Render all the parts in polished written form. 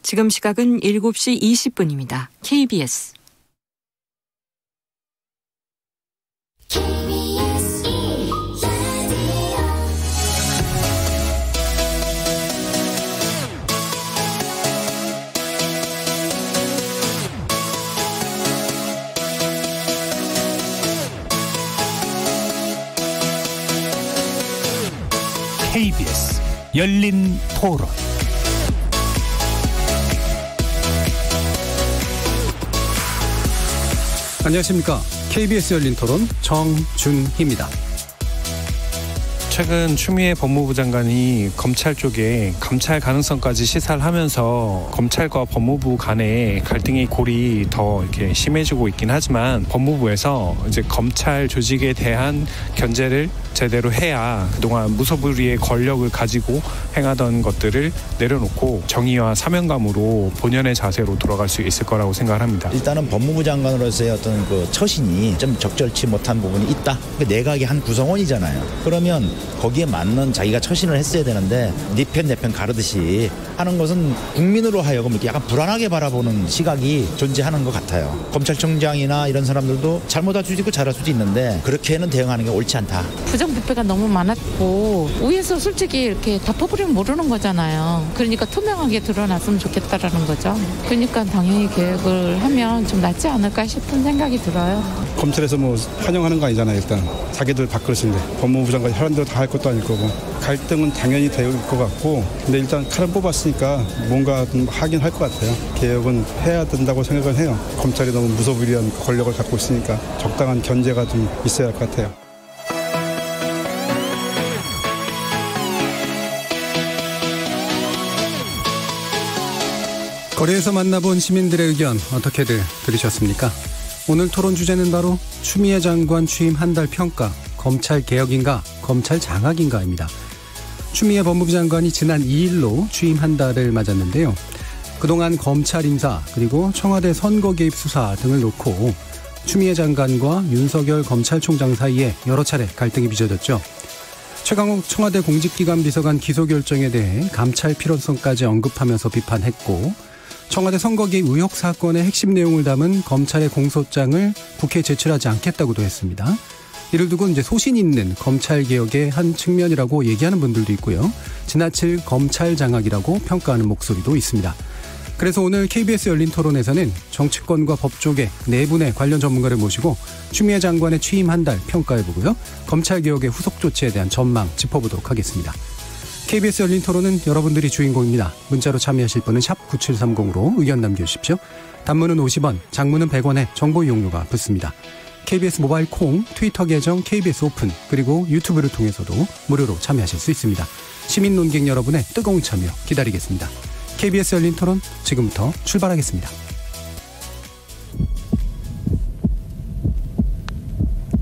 지금 시각은 7시 20분입니다. KBS. KBS 열린 토론. 안녕하십니까. KBS 열린 토론 정준희입니다. 최근 추미애 법무부 장관이 검찰 쪽에 감찰 가능성까지 시사를 하면서 검찰과 법무부 간의 갈등의 골이 더 이렇게 심해지고 있긴 하지만 법무부에서 이제 검찰 조직에 대한 견제를 제대로 해야 그동안 무소불위의 권력을 가지고 행하던 것들을 내려놓고 정의와 사명감으로 본연의 자세로 돌아갈 수 있을 거라고 생각을 합니다. 일단은 법무부 장관으로서의 어떤 그 처신이 좀 적절치 못한 부분이 있다. 내각의 한 구성원이잖아요. 그러면 거기에 맞는 자기가 처신을 했어야 되는데 네 편 내 편 가르듯이 하는 것은 국민으로 하여금 이렇게 약간 불안하게 바라보는 시각이 존재하는 것 같아요. 검찰총장이나 이런 사람들도 잘못할 수도 있고 잘할 수도 있는데 그렇게는 대응하는 게 옳지 않다. 부정부패가 너무 많았고 위에서 솔직히 이렇게 덮어버리면 모르는 거잖아요. 그러니까 투명하게 드러났으면 좋겠다라는 거죠. 그러니까 당연히 개혁을 하면 좀 낫지 않을까 싶은 생각이 들어요. 검찰에서 뭐 환영하는 거 아니잖아요. 일단 자기들 밥그릇인데 법무부 장관 혈안 대로 다 할 것도 아닐 거고 갈등은 당연히 될 것 같고 근데 일단 칼은 뽑았으니까 뭔가 좀 하긴 할 것 같아요. 개혁은 해야 된다고 생각을 해요. 검찰이 너무 무소불위한 권력을 갖고 있으니까 적당한 견제가 좀 있어야 할 것 같아요. 거리에서 만나본 시민들의 의견 어떻게들 들으셨습니까? 오늘 토론 주제는 바로 추미애 장관 취임 한 달 평가, 검찰 개혁인가, 검찰 장악인가입니다. 추미애 법무부 장관이 지난 2일로 취임 한 달을 맞았는데요. 그동안 검찰 인사 그리고 청와대 선거 개입 수사 등을 놓고 추미애 장관과 윤석열 검찰총장 사이에 여러 차례 갈등이 빚어졌죠. 최강욱 청와대 공직기관 비서관 기소 결정에 대해 감찰 필요성까지 언급하면서 비판했고 청와대 선거 개입 의혹 사건의 핵심 내용을 담은 검찰의 공소장을 국회에 제출하지 않겠다고도 했습니다. 이를 두고 이제 소신 있는 검찰 개혁의 한 측면이라고 얘기하는 분들도 있고요. 지나칠 검찰 장악이라고 평가하는 목소리도 있습니다. 그래서 오늘 KBS 열린 토론에서는 정치권과 법조계 네 분의 관련 전문가를 모시고 추미애 장관의 취임 한 달 평가해보고요. 검찰 개혁의 후속 조치에 대한 전망 짚어보도록 하겠습니다. KBS 열린 토론은 여러분들이 주인공입니다. 문자로 참여하실 분은 샵 9730으로 의견 남겨주십시오. 단문은 50원, 장문은 100원에 정보 이용료가 붙습니다. KBS 모바일 콩, 트위터 계정 KBS 오픈, 그리고 유튜브를 통해서도 무료로 참여하실 수 있습니다. 시민 논객 여러분의 뜨거운 참여 기다리겠습니다. KBS 열린 토론 지금부터 출발하겠습니다.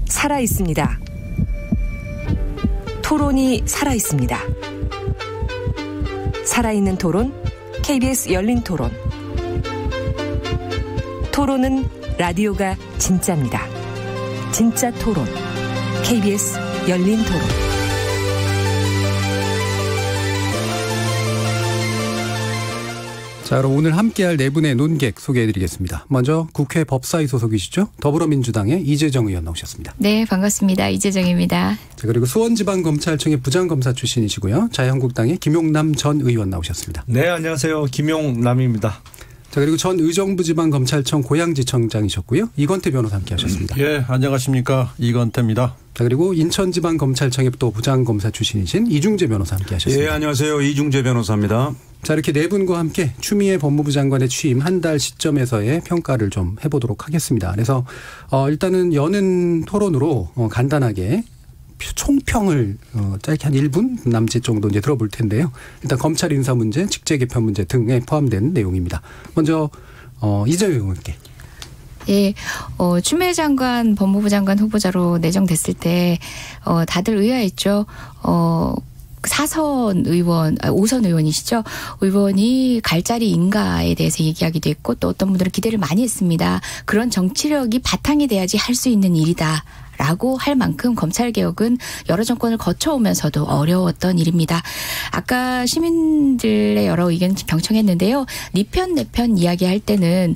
살아있습니다. 토론이 살아있습니다. 살아있는 토론, KBS 열린 토론. 토론은 라디오가 진짜입니다. 진짜 토론, KBS 열린 토론. 자, 그럼 오늘 함께할 네 분의 논객 소개해드리겠습니다. 먼저 국회 법사위 소속이시죠? 더불어민주당의 이재정 의원 나오셨습니다. 네, 반갑습니다. 이재정입니다. 자, 그리고 수원지방검찰청의 부장검사 출신이시고요. 자유한국당의 김용남 전 의원 나오셨습니다. 네, 안녕하세요. 김용남입니다. 자, 그리고 전 의정부지방검찰청 고양지청장이셨고요. 이건태 변호사 함께 하셨습니다. 예, 안녕하십니까. 이건태입니다. 자, 그리고 인천지방검찰청의 또 부장검사 출신이신 이중재 변호사 함께 하셨습니다. 예, 안녕하세요. 이중재 변호사입니다. 자, 이렇게 네 분과 함께 추미애 법무부 장관의 취임 한 달 시점에서의 평가를 좀 해보도록 하겠습니다. 그래서 일단은 여는 토론으로 간단하게 총평을 짧게 한 1분 남짓 정도 이제 들어볼 텐데요. 일단 검찰 인사 문제, 직제 개편 문제 등에 포함된 내용입니다. 먼저 이재명 의원께. 예, 추미애 장관 법무부 장관 후보자로 내정됐을 때 다들 의아했죠. 4선 의원, 5선 의원이시죠. 의원이 갈 자리인가에 대해서 얘기하기도 했고 또 어떤 분들은 기대를 많이 했습니다. 그런 정치력이 바탕이 돼야지 할 수 있는 일이다. 라고 할 만큼 검찰개혁은 여러 정권을 거쳐오면서도 어려웠던 일입니다. 아까 시민들의 여러 의견 경청했는데요. 네 편, 내 편 이야기할 때는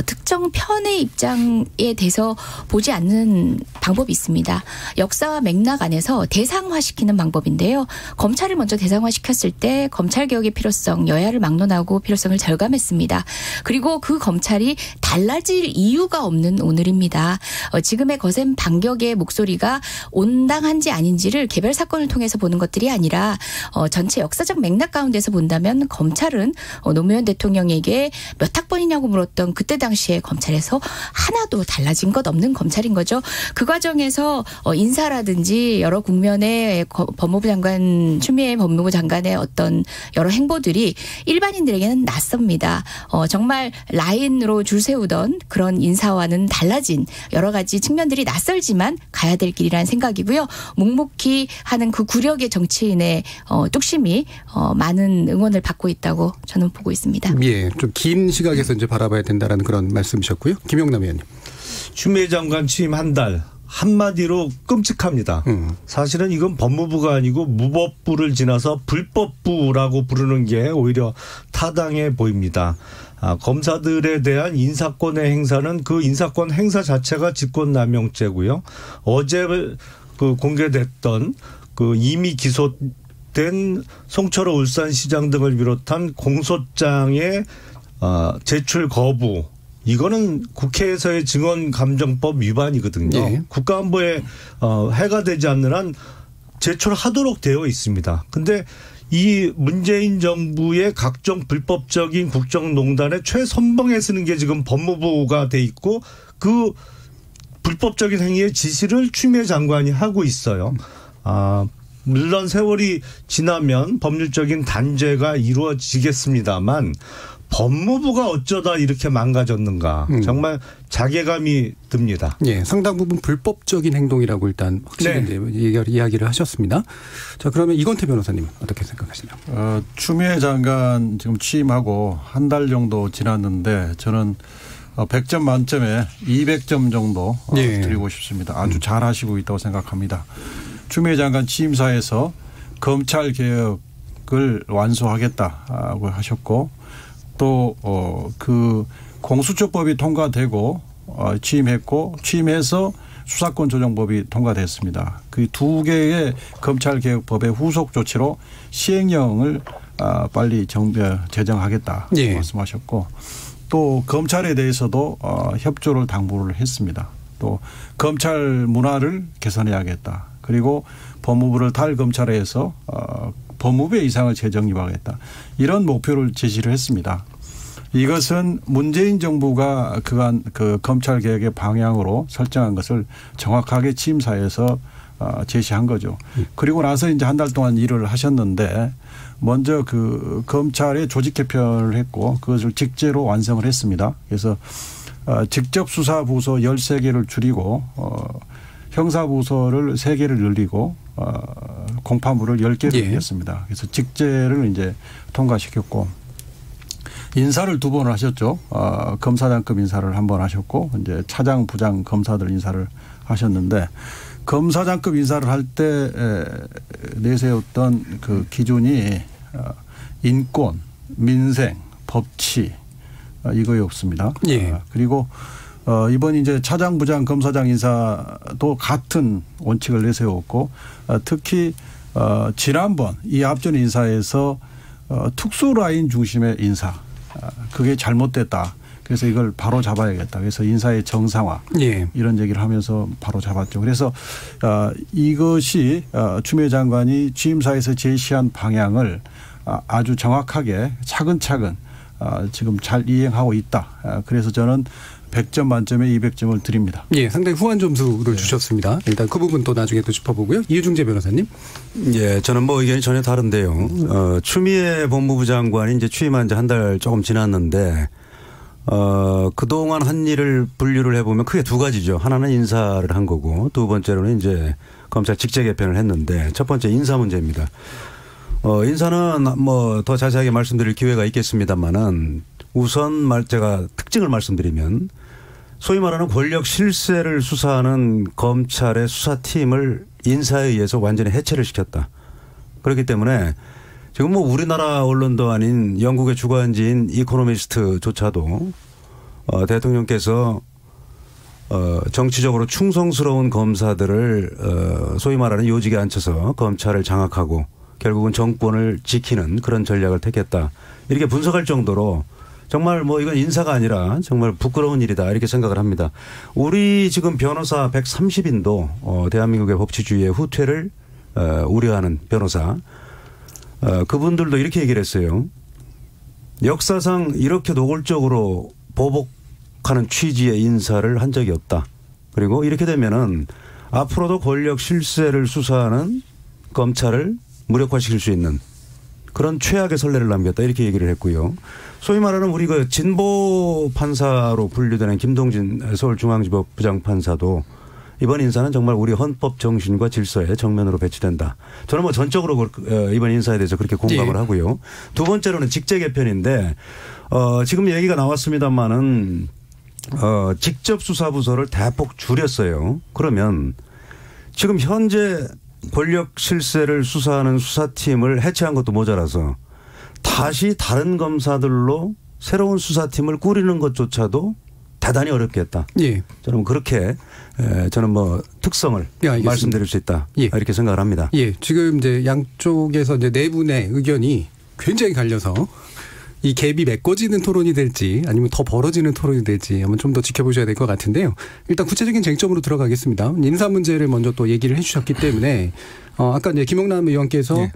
특정 편의 입장에 대해서 보지 않는 방법이 있습니다. 역사와 맥락 안에서 대상화시키는 방법인데요. 검찰을 먼저 대상화시켰을 때 검찰개혁의 필요성, 여야를 막론하고 필요성을 절감했습니다. 그리고 그 검찰이 달라질 이유가 없는 오늘입니다. 지금의 거센 반격의 목소리가 온당한지 아닌지를 개별 사건을 통해서 보는 것들이 아니라 전체 역사적 맥락 가운데서 본다면 검찰은 노무현 대통령에게 몇 학번이냐고 물었던 그때 당시에 검찰에서 하나도 달라진 것 없는 검찰인 거죠. 그 과정에서 인사라든지 여러 국면의 법무부 장관, 추미애 법무부 장관의 어떤 여러 행보들이 일반인들에게는 낯섭니다. 정말 라인으로 줄 세우던 그런 인사와는 달라진 여러 가지 측면들이 낯설지만 가야 될 길이라는 생각이고요. 묵묵히 하는 그 구력의 정치인의 뚝심이 많은 응원을 받고 있다고 저는 보고 있습니다. 예, 좀 긴 시각에서 이제 바라봐야 된다라는 그런 말씀이셨고요. 김용남 의원님. 추미애 장관 취임 한 달. 한마디로 끔찍합니다. 사실은 이건 법무부가 아니고 무법부를 지나서 불법부라고 부르는 게 오히려 타당해 보입니다. 검사들에 대한 인사권의 행사는 그 인사권 행사 자체가 직권남용죄고요. 어제 그 공개됐던 그 이미 기소된 송철호 울산시장 등을 비롯한 공소장의 제출 거부. 이거는 국회에서의 증언감정법 위반이거든요. 네. 국가안보에 해가 되지 않는 한 제출하도록 되어 있습니다. 그런데 이 문재인 정부의 각종 불법적인 국정농단의 최선봉에 서는 게 지금 법무부가 돼 있고 그 불법적인 행위의 지시를 추미애 장관이 하고 있어요. 물론 세월이 지나면 법률적인 단죄가 이루어지겠습니다만 법무부가 어쩌다 이렇게 망가졌는가 정말 자괴감이 듭니다. 예, 상당 부분 불법적인 행동이라고 일단 확실히 네. 이야기를 하셨습니다. 자, 그러면 이건태 변호사님은 어떻게 생각하시나요? 추미애 장관 지금 취임하고 한 달 정도 지났는데 저는 100점 만점에 200점 정도 예. 드리고 싶습니다. 아주 잘하시고 있다고 생각합니다. 추미애 장관 취임사에서 검찰 개혁을 완수하겠다고 하셨고 또 그 공수처법이 통과되고 취임했고 취임해서 수사권 조정법이 통과됐습니다. 그 두 개의 검찰개혁법의 후속 조치로 시행령을 빨리 제정하겠다 예. 말씀하셨고 또 검찰에 대해서도 협조를 당부를 했습니다. 또 검찰 문화를 개선해야겠다. 그리고 법무부를 탈검찰에서 법무부의 이상을 재정립하겠다. 이런 목표를 제시를 했습니다. 이것은 문재인 정부가 그간 그 검찰개혁의 방향으로 설정한 것을 정확하게 취임사에서 제시한 거죠. 그리고 나서 이제 한 달 동안 일을 하셨는데 먼저 그 검찰의 조직 개편을 했고 그것을 직제로 완성을 했습니다. 그래서 직접 수사부서 13개를 줄이고 형사부서를 3개를 늘리고 공판부를 10개를 늘렸습니다. 그래서 직제를 이제 통과시켰고 인사를 2번 하셨죠. 검사장급 인사를 1번 하셨고 이제 차장, 부장 검사들 인사를 하셨는데 검사장급 인사를 할 때 내세웠던 그 기준이 인권, 민생, 법치 이거였습니다. 예. 그리고 이번 이제 차장, 부장, 검사장 인사도 같은 원칙을 내세웠고 특히 지난번 이 앞전 인사에서 특수라인 중심의 인사 그게 잘못됐다. 그래서 이걸 바로 잡아야겠다. 그래서 인사의 정상화 예. 이런 얘기를 하면서 바로 잡았죠. 그래서 이것이 추미애 장관이 취임사에서 제시한 방향을 아주 정확하게 차근차근 지금 잘 이행하고 있다. 그래서 저는 100점 만점에 200점을 드립니다. 예, 상당히 후한 점수를 주셨습니다. 일단 그 부분 또 나중에 또 짚어보고요. 이해중재 변호사님. 예, 저는 뭐 의견이 전혀 다른데요. 추미애 법무부 장관이 이제 취임한 지 한 달 조금 지났는데 그동안 한 일을 분류를 해보면 크게 2가지죠. 하나는 인사를 한 거고 두 번째로는 이제 검찰 직제 개편을 했는데 첫 번째 인사 문제입니다. 인사는 뭐 더 자세하게 말씀드릴 기회가 있겠습니다만은 우선 제가 특징을 말씀드리면 소위 말하는 권력 실세를 수사하는 검찰의 수사팀을 인사에 의해서 완전히 해체를 시켰다. 그렇기 때문에 지금 뭐 우리나라 언론도 아닌 영국의 주간지인 이코노미스트조차도 대통령께서 정치적으로 충성스러운 검사들을 소위 말하는 요직에 앉혀서 검찰을 장악하고 결국은 정권을 지키는 그런 전략을 택했다. 이렇게 분석할 정도로 정말 뭐 이건 인사가 아니라 정말 부끄러운 일이다 이렇게 생각을 합니다. 우리 지금 변호사 130인도 대한민국의 법치주의의 후퇴를 우려하는 변호사 그분들도 이렇게 얘기를 했어요. 역사상 이렇게 노골적으로 보복하는 취지의 인사를 한 적이 없다. 그리고 이렇게 되면은 앞으로도 권력 실세를 수사하는 검찰을 무력화시킬 수 있는 그런 최악의 선례를 남겼다 이렇게 얘기를 했고요. 소위 말하는 우리 그 진보 판사로 분류되는 김동진 서울중앙지법 부장판사도 이번 인사는 정말 우리 헌법 정신과 질서에 정면으로 배치된다. 저는 뭐 전적으로 이번 인사에 대해서 그렇게 공감을 하고요. 두 번째로는 직제 개편인데 지금 얘기가 나왔습니다마는 직접 수사부서를 대폭 줄였어요. 그러면 지금 현재 권력 실세를 수사하는 수사팀을 해체한 것도 모자라서 다시 다른 검사들로 새로운 수사팀을 꾸리는 것조차도 대단히 어렵겠다. 예. 저는 그렇게 저는 뭐 특성을 말씀드릴 수 있다. 이렇게 생각을 합니다. 예. 지금 이제 양쪽에서 이제 네 분의 의견이 굉장히 갈려서 이 갭이 메꿔지는 토론이 될지 아니면 더 벌어지는 토론이 될지 한번 좀 더 지켜보셔야 될 것 같은데요. 일단 구체적인 쟁점으로 들어가겠습니다. 인사 문제를 먼저 또 얘기를 해 주셨기 때문에 아까 이제 김영남 의원께서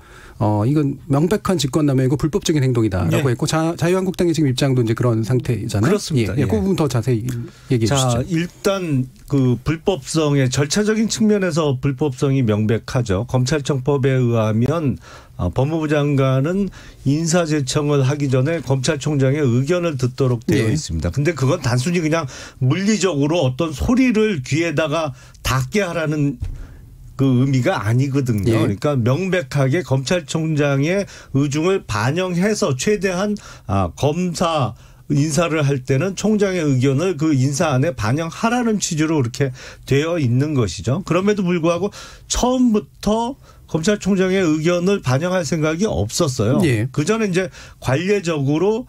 이건 명백한 직권남용이고 불법적인 행동이다라고 했고 자유한국당의 지금 입장도 이제 그런 상태잖아요. 그렇습니다. 그 부분 더 자세히 얘기해 주시죠. 일단 그 불법성의 절차적인 측면에서 불법성이 명백하죠. 검찰청법에 의하면 법무부 장관은 인사제청을 하기 전에 검찰총장의 의견을 듣도록 되어 있습니다. 근데 그건 단순히 그냥 물리적으로 어떤 소리를 귀에다가 닿게 하라는 그 의미가 아니거든요. 그러니까 명백하게 검찰총장의 의중을 반영해서 최대한 검사 인사를 할 때는 총장의 의견을 그 인사 안에 반영하라는 취지로 그렇게 되어 있는 것이죠. 그럼에도 불구하고 처음부터 검찰총장의 의견을 반영할 생각이 없었어요. 그 전에 이제 관례적으로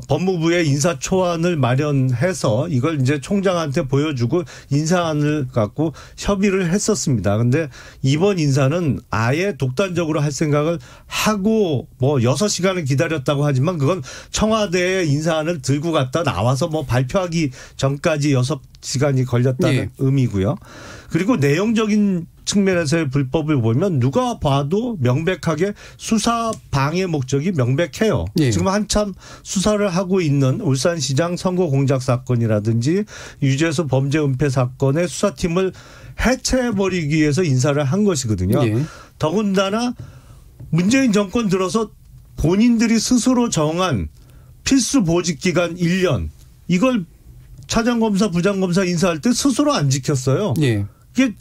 법무부의 인사 초안을 마련해서 이걸 이제 총장한테 보여주고 인사안을 갖고 협의를 했었습니다. 그런데 이번 인사는 아예 독단적으로 할 생각을 하고 뭐 6시간을 기다렸다고 하지만 그건 청와대에 인사안을 들고 갔다 나와서 뭐 발표하기 전까지 6시간이 걸렸다는 의미고요. 그리고 내용적인 측면에서의 불법을 보면 누가 봐도 명백하게 수사 방해 목적이 명백해요. 지금 한참 수사를 하고 있는 울산시장 선거 공작 사건이라든지 유재수 범죄 은폐 사건의 수사팀을 해체해버리기 위해서 인사를 한 것이거든요. 더군다나 문재인 정권 들어서 본인들이 스스로 정한 필수 보직 기간 1년 이걸 차장검사 부장검사 인사할 때 스스로 안 지켰어요. 이게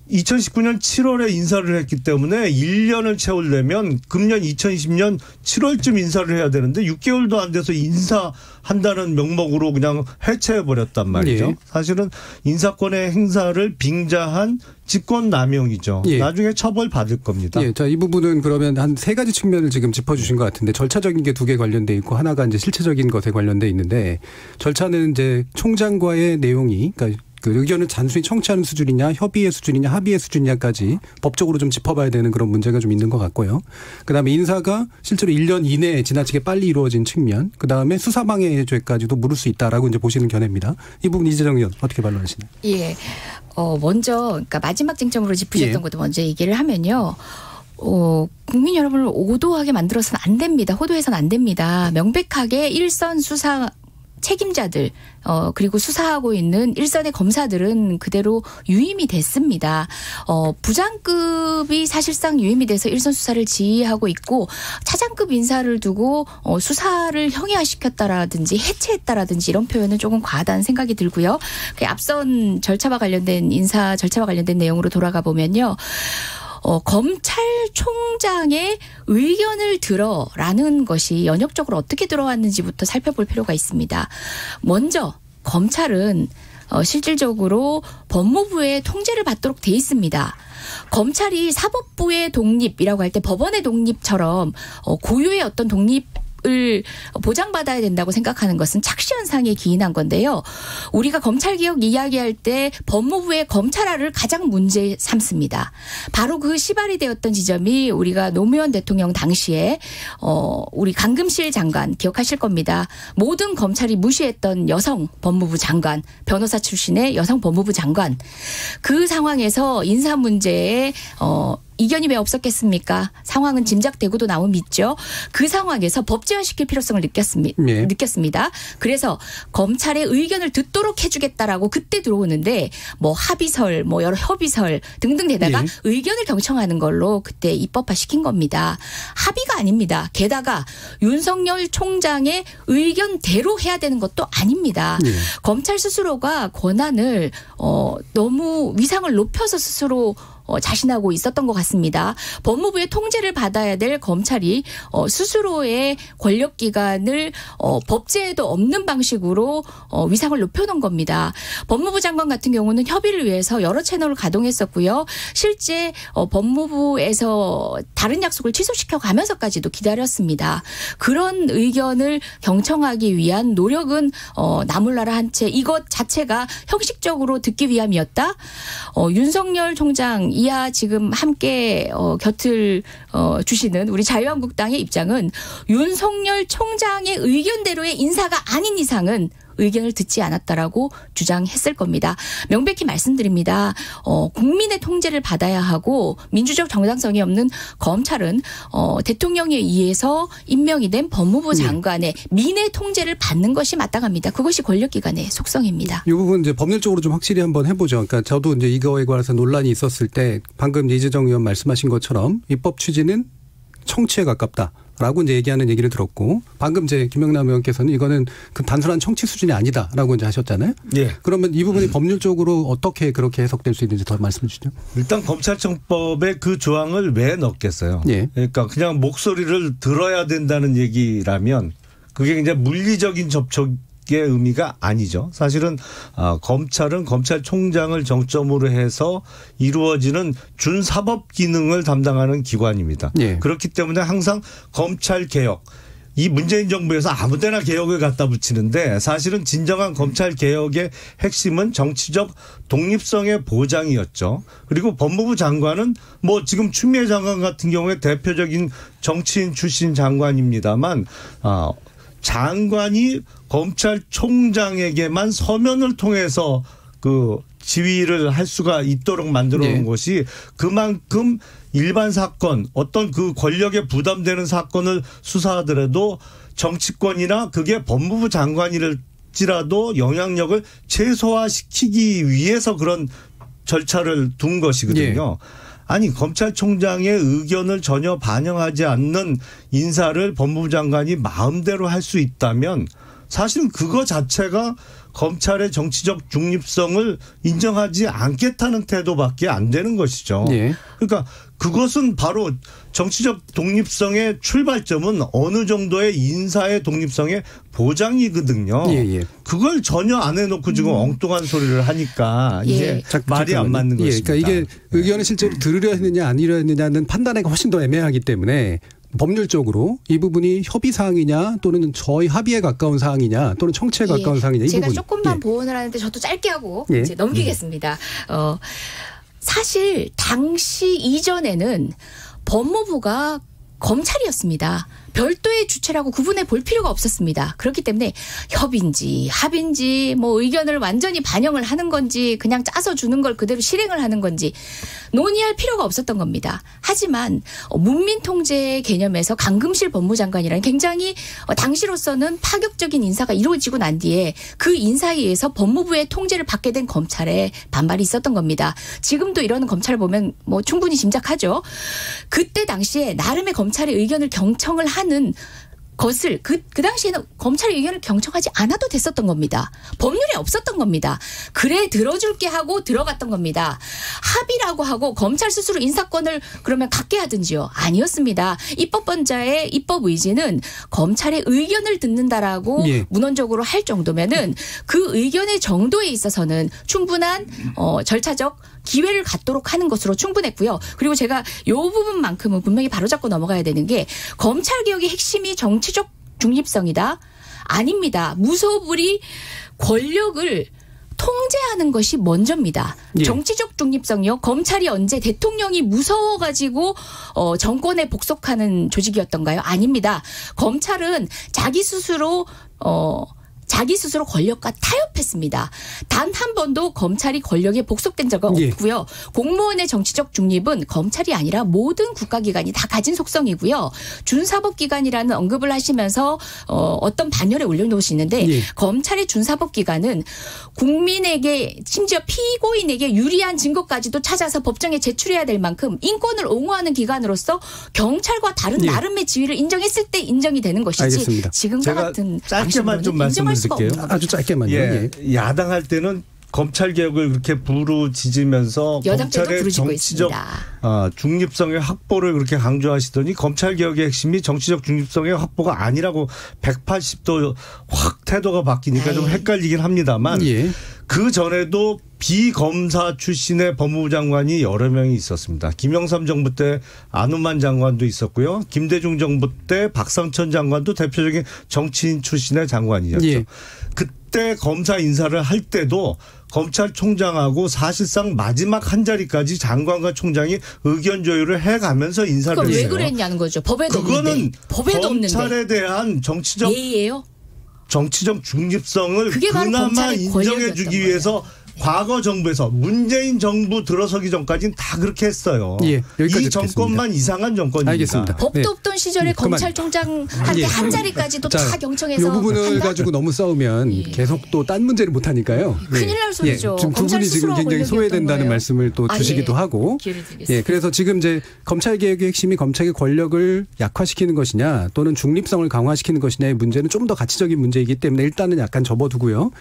2019년 7월에 인사를 했기 때문에 1년을 채우려면 금년 2020년 7월쯤 인사를 해야 되는데 6개월도 안 돼서 인사한다는 명목으로 그냥 해체해버렸단 말이죠. 사실은 인사권의 행사를 빙자한 직권남용이죠. 나중에 처벌받을 겁니다. 자, 이 부분은 그러면 한 세 가지 측면을 지금 짚어주신 것 같은데 절차적인 게 2개 관련돼 있고 하나가 이제 실체적인 것에 관련돼 있는데 절차는 이제 총장과의 내용이 그러니까 그 의견을 단순히 청취하는 수준이냐 협의의 수준이냐 합의의 수준이냐까지 법적으로 좀 짚어봐야 되는 그런 문제가 좀 있는 것 같고요. 그다음에 인사가 실제로 1년 이내에 지나치게 빨리 이루어진 측면 그다음에 수사방해죄까지도 물을 수 있다라고 이제 보시는 견해입니다. 이 부분 이재정 의원 어떻게 반론하시나요? 먼저 그러니까 마지막 쟁점으로 짚으셨던 것도 먼저 얘기를 하면요. 국민 여러분을 오도하게 만들어서는 안 됩니다. 호도해서는 안 됩니다. 명백하게 일선 수사 책임자들 그리고 수사하고 있는 일선의 검사들은 그대로 유임이 됐습니다. 부장급이 사실상 유임이 돼서 일선 수사를 지휘하고 있고 차장급 인사를 두고 수사를 형해화시켰다라든지 해체했다라든지 이런 표현은 조금 과하다는 생각이 들고요. 앞선 절차와 관련된 인사 절차와 관련된 내용으로 돌아가 보면요. 검찰총장의 의견을 들어라는 것이 연역적으로 어떻게 들어왔는지부터 살펴볼 필요가 있습니다. 먼저 검찰은 실질적으로 법무부의 통제를 받도록 돼 있습니다. 검찰이 사법부의 독립이라고 할 때 법원의 독립처럼 고유의 어떤 독립을 보장받아야 된다고 생각하는 것은 착시현상에 기인한 건데요. 우리가 검찰개혁 이야기할 때 법무부의 검찰화를 가장 문제 삼습니다. 바로 그 시발이 되었던 지점이 우리가 노무현 대통령 당시에 우리 강금실 장관 기억하실 겁니다. 모든 검찰이 무시했던 여성 법무부 장관, 변호사 출신의 여성 법무부 장관. 그 상황에서 인사 문제에 이견이 왜 없었겠습니까? 상황은 짐작되고도 나온 믿죠. 그 상황에서 법제화시킬 필요성을 느꼈습니다. 그래서 검찰의 의견을 듣도록 해주겠다라고 그때 들어오는데 뭐 합의설, 뭐 여러 협의설 등등 되다가 의견을 경청하는 걸로 그때 입법화시킨 겁니다. 합의가 아닙니다. 게다가 윤석열 총장의 의견대로 해야 되는 것도 아닙니다. 검찰 스스로가 권한을 너무 위상을 높여서 스스로 자신하고 있었던 것 같습니다. 법무부의 통제를 받아야 될 검찰이 스스로의 권력기관을 법제에도 없는 방식으로 위상을 높여놓은 겁니다. 법무부 장관 같은 경우는 협의를 위해서 여러 채널을 가동했었고요. 실제 법무부에서 다른 약속을 취소시켜 가면서까지도 기다렸습니다. 그런 의견을 경청하기 위한 노력은 나몰라라 한 채 이것 자체가 형식적으로 듣기 위함이었다. 윤석열 총장 이하 지금 함께 곁을 주시는 우리 자유한국당의 입장은 윤석열 총장의 의견대로의 인사가 아닌 이상은 의견을 듣지 않았다라고 주장했을 겁니다. 명백히 말씀드립니다. 국민의 통제를 받아야 하고 민주적 정당성이 없는 검찰은 대통령에 의해서 임명이 된 법무부 장관의 민의 통제를 받는 것이 마땅합니다. 그것이 권력기관의 속성입니다. 이 부분 이제 법률적으로 좀 확실히 한번 해보죠. 그러니까 저도 이제 이거에 관해서 논란이 있었을 때 방금 이재정 의원 말씀하신 것처럼 입법 취지는 청취에 가깝다라고 이제 얘기하는 얘기를 들었고 방금 이제 김영남 의원께서는 이거는 그 단순한 청취 수준이 아니다라고 이제 하셨잖아요. 예. 그러면 이 부분이 법률적으로 어떻게 그렇게 해석될 수 있는지 더 말씀해 주시죠. 일단 검찰청법에 그 조항을 왜 넣겠어요? 예. 그러니까 그냥 목소리를 들어야 된다는 얘기라면 그게 굉장히 물리적인 접촉 의 의미가 아니죠. 사실은 검찰은 검찰총장을 정점으로 해서 이루어지는 준사법 기능을 담당하는 기관입니다. 예. 그렇기 때문에 항상 검찰개혁 이 문재인 정부에서 아무데나 개혁을 갖다 붙이는데 사실은 진정한 검찰개혁의 핵심은 정치적 독립성의 보장이었죠. 그리고 법무부 장관은 뭐 지금 추미애 장관 같은 경우에 대표적인 정치인 출신 장관입니다만 장관이 검찰총장에게만 서면을 통해서 그 지휘를 할 수가 있도록 만들어 놓은 것이 그만큼 일반 사건 어떤 그 권력에 부담되는 사건을 수사하더라도 정치권이나 그게 법무부 장관이랄지라도 영향력을 최소화시키기 위해서 그런 절차를 둔 것이거든요. 아니 검찰총장의 의견을 전혀 반영하지 않는 인사를 법무부 장관이 마음대로 할 수 있다면 사실은 그거 자체가 검찰의 정치적 중립성을 인정하지 않겠다는 태도밖에 안 되는 것이죠. 그러니까 그것은 바로 정치적 독립성의 출발점은 어느 정도의 인사의 독립성의 보장이거든요. 그걸 전혀 안 해놓고 지금 엉뚱한 소리를 하니까 이게 말이 안 맞는 것입니다. 그러니까 이게 의견을 실제로 들으려 했느냐 아니려 했느냐는 판단하기가 훨씬 더 애매하기 때문에 법률적으로 이 부분이 협의 사항이냐 또는 저희 합의에 가까운 사항이냐 또는 청취에 가까운 사항이냐 이 제가 부분. 조금만 보완을 하는데 저도 짧게 하고 이제 넘기겠습니다. 사실 당시 이전에는 법무부가 검찰이었습니다. 별도의 주체라고 구분해 볼 필요가 없었습니다. 그렇기 때문에 협의인지 합의인지 뭐 의견을 완전히 반영을 하는 건지 그냥 짜서 주는 걸 그대로 실행을 하는 건지 논의할 필요가 없었던 겁니다. 하지만 문민통제 개념에서 강금실 법무장관이라는 굉장히 당시로서는 파격적인 인사가 이루어지고 난 뒤에 그 인사에 의해서 법무부의 통제를 받게 된 검찰에 반발이 있었던 겁니다. 지금도 이러는 검찰을 보면 뭐 충분히 짐작하죠. 그때 당시에 나름의 검찰의 의견을 경청을 하는 것을 그 당시에는 검찰의 의견을 경청하지 않아도 됐었던 겁니다. 법률에 없었던 겁니다. 그래 들어줄게 하고 들어갔던 겁니다. 합의라고 하고 검찰 스스로 인사권을 그러면 갖게 하든지요. 아니었습니다. 입법권자의 입법 의지는 검찰의 의견을 듣는다라고 예. 문헌적으로 할 정도면은 그 의견의 정도에 있어서는 충분한 절차적 기회를 갖도록 하는 것으로 충분했고요. 그리고 제가 이 부분만큼은 분명히 바로잡고 넘어가야 되는 게 검찰개혁의 핵심이 정치적 중립성이다? 아닙니다. 무소불위 권력을 통제하는 것이 먼저입니다. 예. 정치적 중립성이요. 검찰이 언제 대통령이 무서워가지고 정권에 복속하는 조직이었던가요? 아닙니다. 검찰은 자기 스스로 권력과 타협했습니다. 단 한 번도 검찰이 권력에 복속된 적은 예. 없고요. 공무원의 정치적 중립은 검찰이 아니라 모든 국가기관이 다 가진 속성이고요. 준사법기관이라는 언급을 하시면서 어떤 반열에 올려놓으시는데 예. 검찰의 준사법기관은 국민에게 심지어 피고인에게 유리한 증거까지도 찾아서 법정에 제출해야 될 만큼 인권을 옹호하는 기관으로서 경찰과 다른 예. 나름의 지위를 인정했을 때 인정이 되는 것이지 알겠습니다. 지금과 제가 같은 짧게만 좀 방식으로는 인정할 수가 말씀드릴게요. 없는 아주 짧게만요. 예. 예. 야당할 때는 검찰 개혁을 그렇게 부르짖으면서 여당 때도 검찰의 부르짖고 정치적 있습니다. 중립성의 확보를 그렇게 강조하시더니 검찰 개혁의 핵심이 정치적 중립성의 확보가 아니라고 180도 확 태도가 바뀌니까 좀 헷갈리긴 합니다만 예. 그 전에도 비검사 출신의 법무부 장관이 여러 명이 있었습니다. 김영삼 정부 때 안우만 장관도 있었고요. 김대중 정부 때 박상천 장관도 대표적인 정치인 출신의 장관이었죠. 예. 그때 검사 인사를 할 때도 검찰총장하고 사실상 마지막 한 자리까지 장관과 총장이 의견 조율을 해가면서 인사를 그럼 했어요. 왜 그랬냐는 거죠. 법에도 그거는 없는데. 법에도 검찰에 없는데. 대한 정치적 예의예요? 정치적 중립성을 그게 바로 그나마 검찰의 인정해 주기 권력이었던 위해서 과거 정부에서 문재인 정부 들어서기 전까지는 다 그렇게 했어요. 예, 여기까지 이 정권만 이상한 정권입니다. 알겠습니다. 법도 네. 없던 시절에 그만. 검찰총장한테 예. 한 자리까지도 자, 다 경청해서 이 부분을 한다? 가지고 너무 싸우면 계속 또 딴 문제를 못 하니까요. 큰일 날 소리죠. 지금 두 검찰 분이 지금 스스로 굉장히 권력이었던 소외된다는 거예요. 말씀을 또 주시기도 예. 하고. 기회를 드리겠습니다. 예, 그래서 지금 이제 검찰 개혁의 핵심이 검찰의 권력을 약화시키는 것이냐 또는 중립성을 강화시키는 것이냐의 문제는 좀 더 가치적인 문제이기 때문에 일단은 약간 접어두고요.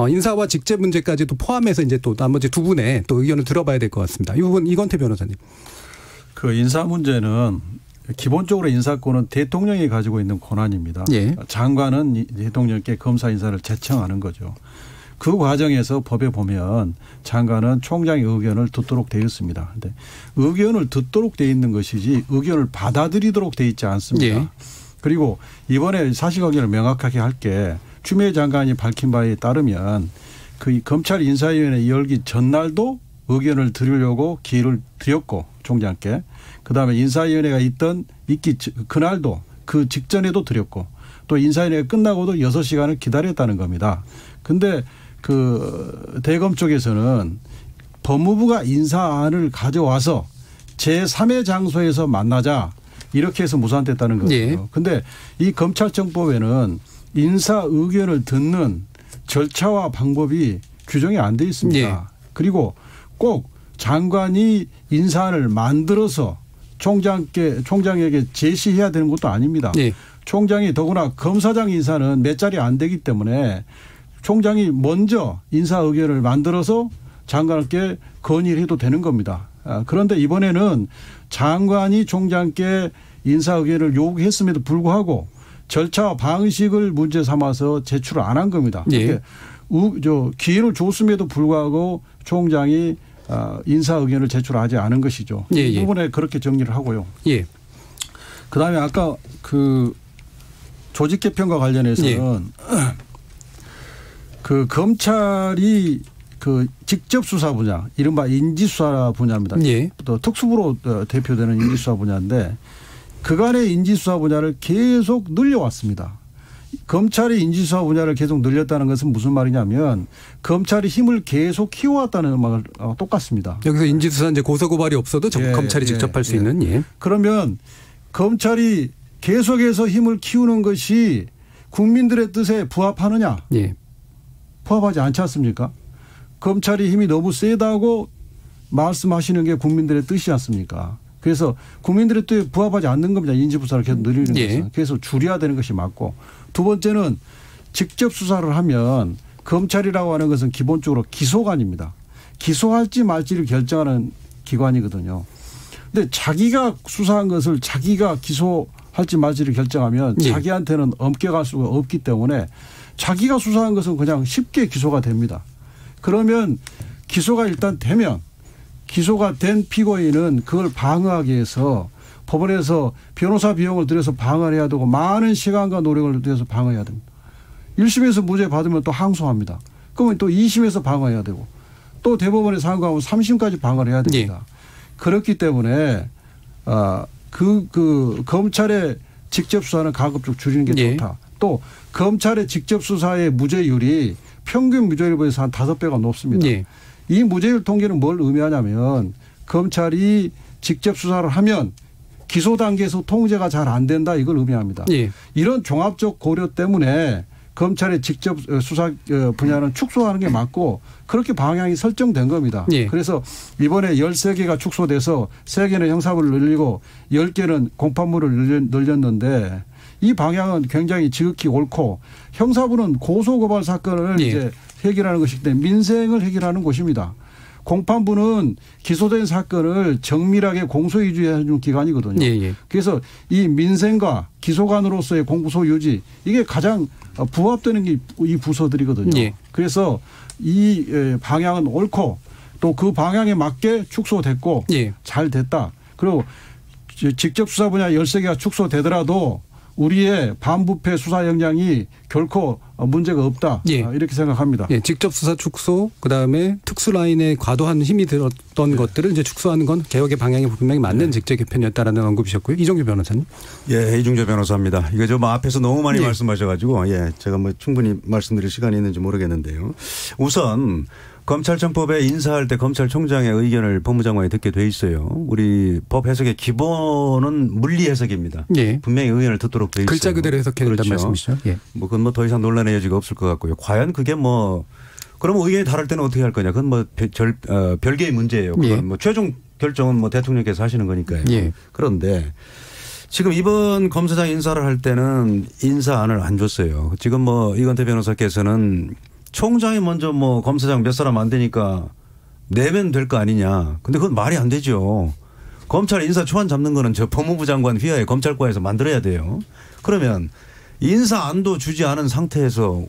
인사와 직제 문제까지도 포함해서 이제 또 나머지 두 분의 또 의견을 들어봐야 될 것 같습니다. 이 부분 이건태 변호사님. 그 인사 문제는 기본적으로 인사권은 대통령이 가지고 있는 권한입니다. 예. 장관은 대통령께 검사 인사를 제청하는 거죠. 그 과정에서 법에 보면 장관은 총장의 의견을 듣도록 되어 있습니다. 근데 의견을 듣도록 되어 있는 것이지 의견을 받아들이도록 되어 있지 않습니다. 예. 그리고 이번에 사실관계를 명확하게 할 게 추미애 장관이 밝힌 바에 따르면 그 검찰 인사위원회 열기 전날도 의견을 들으려고 기회를 드렸고 총장께 그다음에 인사위원회가 있기 그날도 그 직전에도 드렸고 또 인사위원회가 끝나고도 6시간을 기다렸다는 겁니다. 근데 그 대검 쪽에서는 법무부가 인사안을 가져와서 제3의 장소에서 만나자 이렇게 해서 무산됐다는 거죠. 예. 근데 이 검찰청법에는 인사 의견을 듣는 절차와 방법이 규정이 안 돼 있습니다. 예. 그리고 꼭 장관이 인사안을 만들어서 총장에게 제시해야 되는 것도 아닙니다. 예. 총장이 더구나 검사장 인사는 몇 자리 안 되기 때문에 총장이 먼저 인사 의견을 만들어서 장관께 건의를 해도 되는 겁니다. 그런데 이번에는 장관이 총장께 인사 의견을 요구했음에도 불구하고 절차와 방식을 문제 삼아서 제출을 안 한 겁니다. 예. 기회를 줬음에도 불구하고 총장이 인사 의견을 제출하지 않은 것이죠. 예, 이 예. 부분에 그렇게 정리를 하고요. 예. 그다음에 아까 그 조직 개편과 관련해서는 예. 그 검찰이 그 직접 수사 분야, 이른바 인지수사 분야입니다. 예. 또 특수부로 대표되는 인지수사 분야인데 그간의 인지수사 분야를 계속 늘려왔습니다. 검찰이 인지수사 분야를 계속 늘렸다는 것은 무슨 말이냐면 검찰이 힘을 계속 키워왔다는 말 똑같습니다. 여기서 인지수사 이제 고소고발이 없어도 예, 검찰이 직접 할 수 있는. 예. 그러면 검찰이 계속해서 힘을 키우는 것이 국민들의 뜻에 부합하느냐? 예. 부합하지 않지 않습니까? 검찰이 힘이 너무 세다고 말씀하시는 게 국민들의 뜻이 않습니까? 그래서 국민들의 뜻에 부합하지 않는 겁니다. 인지부사를 계속 늘리는 예. 것은. 그래서 줄여야 되는 것이 맞고 두 번째는 직접 수사를 하면 검찰이라고 하는 것은 기본적으로 기소관입니다. 기소할지 말지를 결정하는 기관이거든요. 근데 자기가 수사한 것을 자기가 기소할지 말지를 결정하면 예. 자기한테는 엄격할 수가 없기 때문에 자기가 수사한 것은 그냥 쉽게 기소가 됩니다. 그러면 기소가 일단 되면 기소가 된 피고인은 그걸 방어하기 위해서 법원에서 변호사 비용을 들여서 방어를 해야 되고 많은 시간과 노력을 들여서 방어해야 됩니다. 1심에서 무죄 받으면 또 항소합니다. 그러면 또 2심에서 방어해야 되고 또 대법원에 상고하면 3심까지 방어를 해야 됩니다. 예. 그렇기 때문에 그 검찰의 직접 수사는 가급적 줄이는 게 예. 좋다. 또 검찰의 직접 수사의 무죄율이 평균 무죄율에 비해서 한 5배가 높습니다. 예. 이 무죄율 통계는 뭘 의미하냐면 검찰이 직접 수사를 하면 기소 단계에서 통제가 잘 안 된다 이걸 의미합니다. 예. 이런 종합적 고려 때문에 검찰의 직접 수사 분야는 축소하는 게 맞고 그렇게 방향이 설정된 겁니다. 예. 그래서 이번에 13개가 축소돼서 3개는 형사부를 늘리고 10개는 공판부를 늘렸는데 이 방향은 굉장히 지극히 옳고 형사부는 고소고발 사건을 예. 이제 해결하는 것이기 때문에 민생을 해결하는 곳입니다. 공판부는 기소된 사건을 정밀하게 공소 유지하는 기관이거든요. 예. 그래서 이 민생과 기소관으로서의 공소 유지 이게 가장 부합되는 게 이 부서들이거든요. 예. 그래서 이 방향은 옳고 또 그 방향에 맞게 축소됐고 예. 잘 됐다. 그리고 직접 수사 분야 13개가 축소되더라도 우리의 반부패 수사 역량이 결코 문제가 없다. 예. 이렇게 생각합니다. 예, 직접 수사 축소, 그다음에 특수 라인에 과도한 힘이 들었던 것들을 이제 축소하는 건 개혁의 방향이 분명히 맞는 직제 개편이었다라는 언급이셨고요. 이정규 변호사님. 예, 이중재 변호사입니다. 이거 좀 앞에서 너무 많이 예. 말씀하셔가지고 예, 제가 뭐 충분히 말씀드릴 시간이 있는지 모르겠는데요. 우선 검찰청법에 인사할 때 검찰총장의 의견을 법무장관이 듣게 돼 있어요. 우리 법 해석의 기본은 물리 해석입니다. 예. 분명히 의견을 듣도록 돼 있어요. 글자 그대로 해석해야 된다는 그렇죠. 말씀이시죠. 예. 뭐 그건 뭐 더 이상 논란의 여지가 없을 것 같고요. 과연 그게 뭐 그러면 의견이 다를 때는 어떻게 할 거냐? 그건 뭐 별개의 문제예요. 그건 예. 뭐 최종 결정은 뭐 대통령께서 하시는 거니까요. 예. 그런데 지금 이번 검사장 인사를 할 때는 인사안을 안 줬어요. 지금 뭐 이건태 변호사께서는 총장이 먼저 뭐 검사장 몇 사람 안 되니까 내면 될 거 아니냐. 근데 그건 말이 안 되죠. 검찰 인사 초안 잡는 거는 저 법무부 장관 휘하에 검찰과에서 만들어야 돼요. 그러면 인사안도 주지 않은 상태에서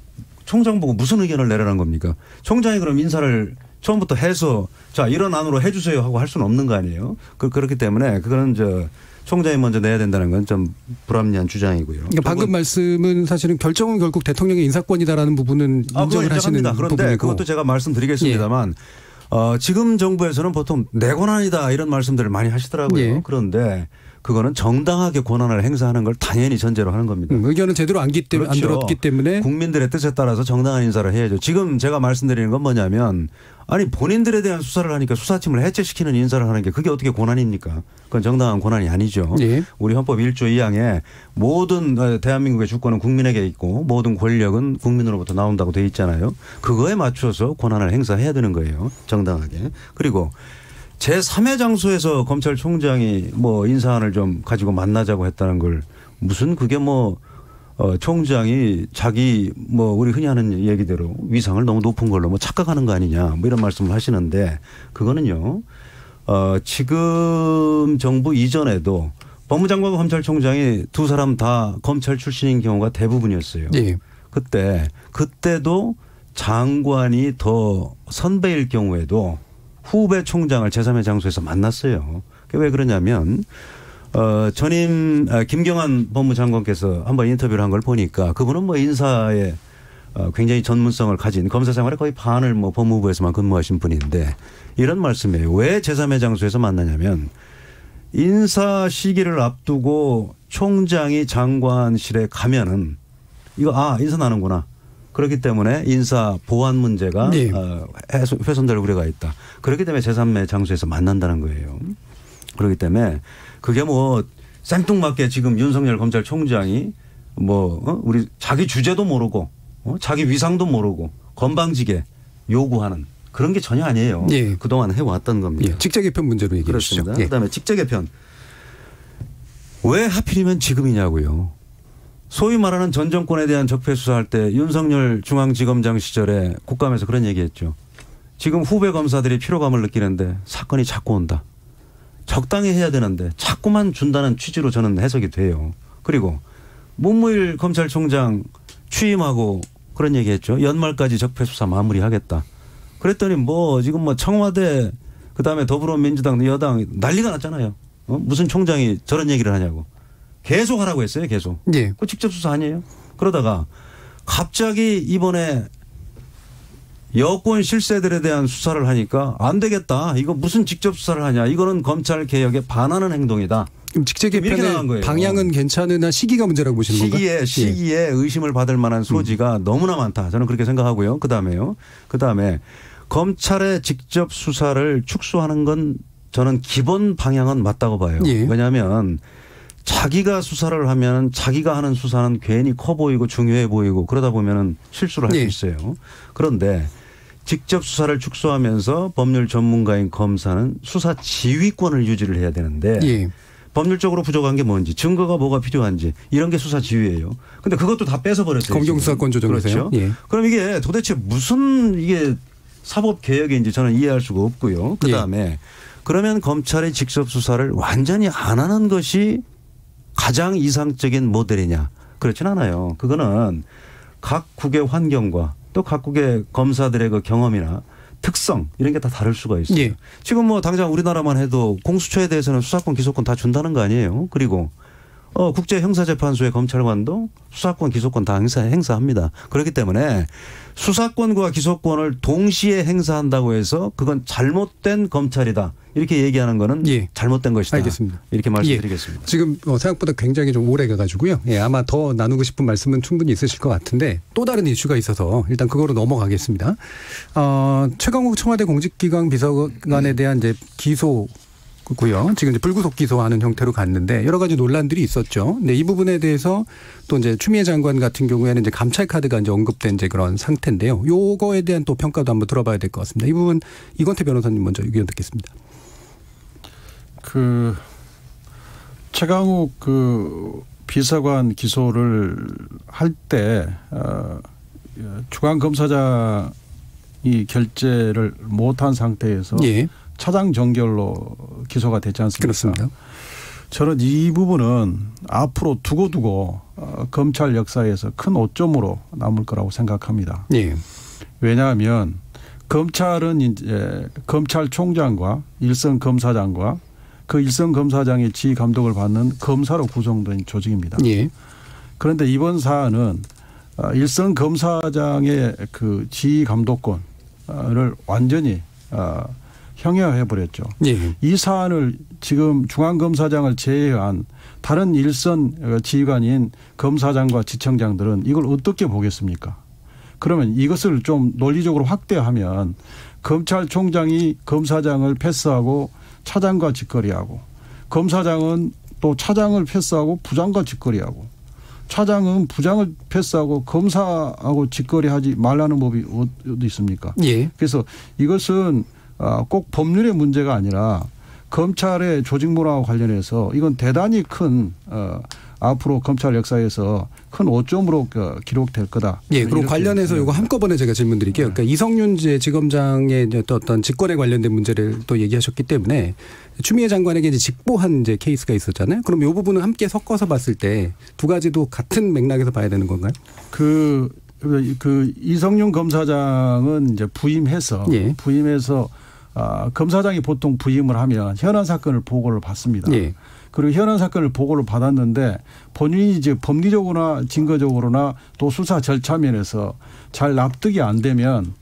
총장 보고 무슨 의견을 내라는 겁니까? 총장이 그럼 인사를 처음부터 해서 자 이런 안으로 해 주세요 하고 할 수는 없는 거 아니에요. 그렇기 때문에 그거는 저 총장이 먼저 내야 된다는 건 좀 불합리한 주장이고요. 그러니까 방금 말씀은 사실은 결정은 결국 대통령의 인사권이다라는 부분은 인정을 하시는 그런데 부분이고. 그것도 제가 말씀드리겠습니다만 지금 정부에서는 보통 내 권한이다 이런 말씀들을 많이 하시더라고요. 예. 그런데 그거는 정당하게 권한을 행사하는 걸 당연히 전제로 하는 겁니다. 의견은 제대로 안 들었기 때문에 국민들의 뜻에 따라서 정당한 인사를 해야죠. 지금 제가 말씀드리는 건 뭐냐면 아니 본인들에 대한 수사를 하니까 수사팀을 해체시키는 인사를 하는 게 그게 어떻게 권한입니까? 그건 정당한 권한이 아니죠. 예. 우리 헌법 1조 2항에 모든 대한민국의 주권은 국민에게 있고 모든 권력은 국민으로부터 나온다고 돼 있잖아요. 그거에 맞춰서 권한을 행사해야 되는 거예요. 정당하게. 그리고 제3의 장소에서 검찰총장이 뭐 인사안을 좀 가지고 만나자고 했다는 걸 무슨 그게 뭐 총장이 자기 뭐 우리 흔히 하는 얘기대로 위상을 너무 높은 걸로 뭐 착각하는 거 아니냐 뭐 이런 말씀을 하시는데 그거는요. 지금 정부 이전에도 법무장관과 검찰총장이 두 사람 다 검찰 출신인 경우가 대부분이었어요. 예. 그때도 장관이 더 선배일 경우에도 후배 총장을 제3의 장소에서 만났어요. 그게 왜 그러냐면 전임 김경환 법무장관께서 한번 인터뷰를 한 걸 보니까 그분은 뭐 인사에 굉장히 전문성을 가진 검사 생활의 거의 반을 뭐 법무부에서만 근무하신 분인데 이런 말씀이에요. 왜 제3의 장소에서 만나냐면 인사 시기를 앞두고 총장이 장관실에 가면은 이거 인사 나는구나. 그렇기 때문에 인사 보안 문제가 네. 훼손될 우려가 있다. 그렇기 때문에 제3의 장소에서 만난다는 거예요. 그렇기 때문에 그게 뭐 생뚱맞게 지금 윤석열 검찰총장이 뭐 우리 자기 주제도 모르고 자기 위상도 모르고 건방지게 요구하는 그런 게 전혀 아니에요. 예. 그동안 해왔던 겁니다. 예. 직제 개편 문제로 얘기해 주시죠. 그렇습니다. 그다음에 직제 개편. 왜 하필이면 지금이냐고요. 소위 말하는 전 정권에 대한 적폐 수사할 때 윤석열 중앙지검장 시절에 국감에서 그런 얘기했죠. 지금 후배 검사들이 피로감을 느끼는데 사건이 자꾸 온다. 적당히 해야 되는데 자꾸만 준다는 취지로 저는 해석이 돼요. 그리고 문무일 검찰총장 취임하고 그런 얘기했죠. 연말까지 적폐 수사 마무리하겠다. 그랬더니 지금 청와대 그다음에 더불어민주당 여당 난리가 났잖아요. 무슨 총장이 저런 얘기를 하냐고. 계속 하라고 했어요. 계속. 예. 그 직접 수사 아니에요? 그러다가 갑자기 이번에 여권 실세들에 대한 수사를 하니까 안 되겠다. 이거 무슨 직접 수사를 하냐. 이거는 검찰 개혁에 반하는 행동이다. 그럼 직제 개편의 방향은 괜찮으나 시기가 문제라고 보시는 건가요? 시기에 의심을 받을 만한 소지가 너무나 많다. 저는 그렇게 생각하고요. 그다음에 검찰의 직접 수사를 축소하는 건 저는 기본 방향은 맞다고 봐요. 예. 왜냐하면 자기가 수사를 하면 자기가 하는 수사는 괜히 커 보이고 중요해 보이고 그러다 보면은 실수를 할 수 있어요. 그런데 직접 수사를 축소하면서 법률 전문가인 검사는 수사 지휘권을 유지를 해야 되는데 예. 법률적으로 부족한 게 뭔지 증거가 뭐가 필요한지 이런 게 수사 지휘예요. 근데 그것도 다 뺏어버렸어요. 검경수사권 조정에서요. 그렇죠. 예. 그럼 이게 도대체 무슨 이게 사법 개혁인지 저는 이해할 수가 없고요. 그다음에 그러면 검찰의 직접 수사를 완전히 안 하는 것이 가장 이상적인 모델이냐. 그렇진 않아요. 그거는 각국의 환경과 또 각국의 검사들의 그 경험이나 특성 이런 게 다 다를 수가 있어요. 예. 지금 당장 우리나라만 해도 공수처에 대해서는 수사권 기소권 다 준다는 거 아니에요. 그리고 국제형사재판소의 검찰관도 수사권 기소권 다 행사합니다. 그렇기 때문에 수사권과 기소권을 동시에 행사한다고 해서 그건 잘못된 검찰이다. 이렇게 얘기하는 거는 잘못된 것이다. 알겠습니다. 이렇게 말씀드리겠습니다. 지금 생각보다 굉장히 좀 오래 가가지고요. 아마 더 나누고 싶은 말씀은 충분히 있으실 것 같은데 또 다른 이슈가 있어서 일단 그거로 넘어가겠습니다. 최강욱 청와대 공직기강 비서관에 대한 이제 기소 고요. 지금 이제 불구속 기소하는 형태로 갔는데 여러 가지 논란들이 있었죠. 근데 이 부분에 대해서 또 이제 추미애 장관 같은 경우에는 이제 감찰 카드가 이제 언급된 이제 그런 상태인데요. 요거에 대한 또 평가도 한번 들어봐야 될 것 같습니다. 이 부분 이건태 변호사님 먼저 의견 듣겠습니다. 최강욱 비서관 기소를 할 때 중앙검사장이 결재를 못한 상태에서 차장 정결로 기소가 되지 않습니까? 그렇습니다. 저는 이 부분은 앞으로 두고두고 검찰 역사에서 큰 오점으로 남을 거라고 생각합니다. 왜냐하면 검찰은 이제 검찰총장과 일선 검사장과 그 일선 검사장의 지휘 감독을 받는 검사로 구성된 조직입니다. 그런데 이번 사안은 일선 검사장의 그 지휘 감독권을 완전히 형해화해버렸죠. 이 사안을 지금 중앙검사장을 제외한 다른 일선 지휘관인 검사장과 지청장들은 이걸 어떻게 보겠습니까? 그러면 이것을 좀 논리적으로 확대하면 검찰총장이 검사장을 패스하고 차장과 직거래하고 검사장은 또 차장을 패스하고 부장과 직거래하고 차장은 부장을 패스하고 검사하고 직거래하지 말라는 법이 어디 있습니까? 그래서 이것은 꼭 법률의 문제가 아니라 검찰의 조직 문화와 관련해서 이건 대단히 큰 앞으로 검찰 역사에서 큰 오점으로 기록될 거다. 그럼 관련해서 이거 한꺼번에 제가 질문드릴게요. 그러니까 이성윤 지검장의 어떤 직권에 관련된 문제를 또 얘기하셨기 때문에 추미애 장관에게 이제 직보한 이제 케이스가 있었잖아요. 그럼 이 부분은 함께 섞어서 봤을 때 두 가지도 같은 맥락에서 봐야 되는 건가요? 그 이성윤 검사장은 이제 부임해서 검사장이 보통 부임을 하면 현안 사건을 보고를 받습니다. 그리고 현안 사건을 보고를 받았는데 본인이 이제 법리적으로나 증거적으로나 또 수사 절차 면에서 잘 납득이 안 되면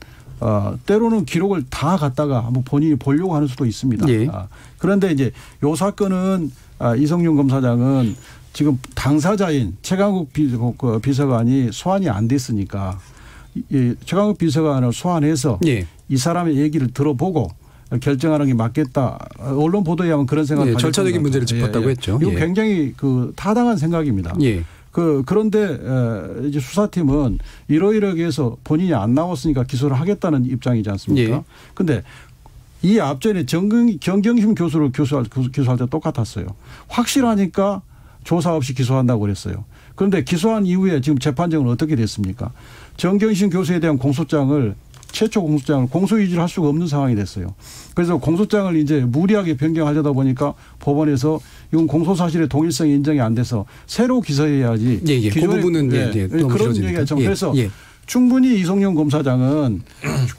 때로는 기록을 다 갖다가 한번 본인이 보려고 하는 수도 있습니다. 그런데 이제 요 사건은 이성윤 검사장은 지금 당사자인 최강욱 비서관이 소환이 안 됐으니까 최강욱 비서관을 소환해서 이 사람의 얘기를 들어보고 결정하는 게 맞겠다. 언론 보도에 하면 그런 생각을 절차적인 문제를 짚었다고 했죠. 이거 굉장히 타당한 생각입니다. 그런데 이제 수사팀은 이러이러하게 해서 본인이 안 나왔으니까 기소를 하겠다는 입장이지 않습니까? 그런데 이 앞전에 정경심 교수를 기소할 때 똑같았어요. 확실하니까 조사 없이 기소한다고 그랬어요. 그런데 기소한 이후에 지금 재판정은 어떻게 됐습니까? 정경심 교수에 대한 최초 공소장을 공소유지를 할 수가 없는 상황이 됐어요. 그래서 공소장을 이제 무리하게 변경하려다 보니까 법원에서 이건 공소사실의 동일성이 인정이 안 돼서 새로 기소해야지. 그 부분은 그런 얘기가 좀 그래서 충분히 이성윤 검사장은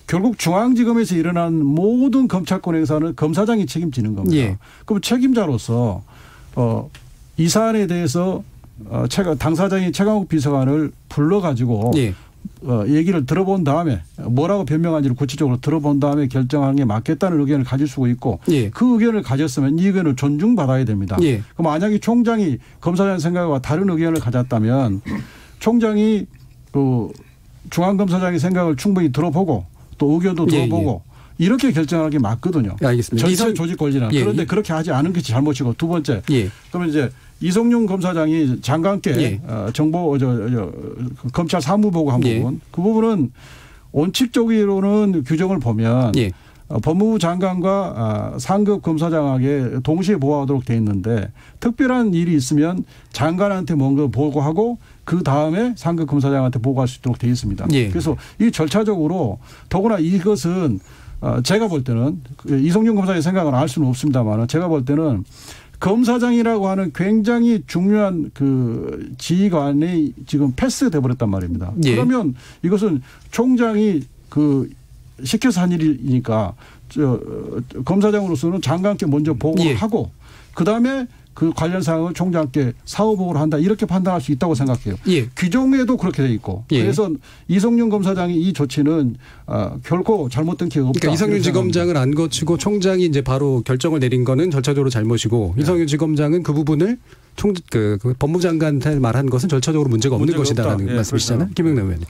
결국 중앙지검에서 일어난 모든 검찰권 행사는 검사장이 책임지는 겁니다. 그럼 책임자로서 이 사안에 대해서 당사자인 최강욱 비서관을 불러가지고 얘기를 들어본 다음에 뭐라고 변명한지를 구체적으로 들어본 다음에 결정하는 게 맞겠다는 의견을 가질 수가 있고 그 의견을 가졌으면 이 의견을 존중받아야 됩니다. 그럼 만약에 총장이 검사장 생각과 다른 의견을 가졌다면 총장이 중앙검사장의 생각을 충분히 들어보고 또 의견도 들어보고 이렇게 결정하는 게 맞거든요. 알겠습니다. 절차의 조직 권리는. 그런데 그렇게 하지 않은 것이 잘못이고 두 번째. 그러면 이제 이성윤 검사장이 장관께 정보 검찰 사무보고 한 부분 그 부분은 원칙적으로는 규정을 보면 법무부 장관과 상급 검사장에게 동시에 보고하도록 돼 있는데 특별한 일이 있으면 장관한테 뭔가 보고하고 그 다음에 상급 검사장한테 보고할 수 있도록 돼 있습니다. 그래서 이 절차적으로 더구나 이것은 제가 볼 때는 이성윤 검사의 생각은 알 수는 없습니다만 제가 볼 때는 검사장이라고 하는 굉장히 중요한 그 지휘관이 지금 패스돼 버렸단 말입니다. 그러면 이것은 총장이 시켜서 한 일이니까 검사장으로서는 장관께 먼저 보고를 하고 그다음에 그 관련 사항을 총장께 사후 보고를 한다 이렇게 판단할 수 있다고 생각해요. 규정에도 그렇게 돼 있고 그래서 이성윤 검사장이 이 조치는 결코 잘못된 기회가 없다. 그러니까 이성윤 지검장을 안 거치고 총장이 이제 바로 결정을 내린 거는 절차적으로 잘못이고 이성윤 지검장은 그 부분을 그 법무장관한테 말한 것은 절차적으로 문제가 없는 것이다라는 말씀이시잖아요. 김영남 의원님.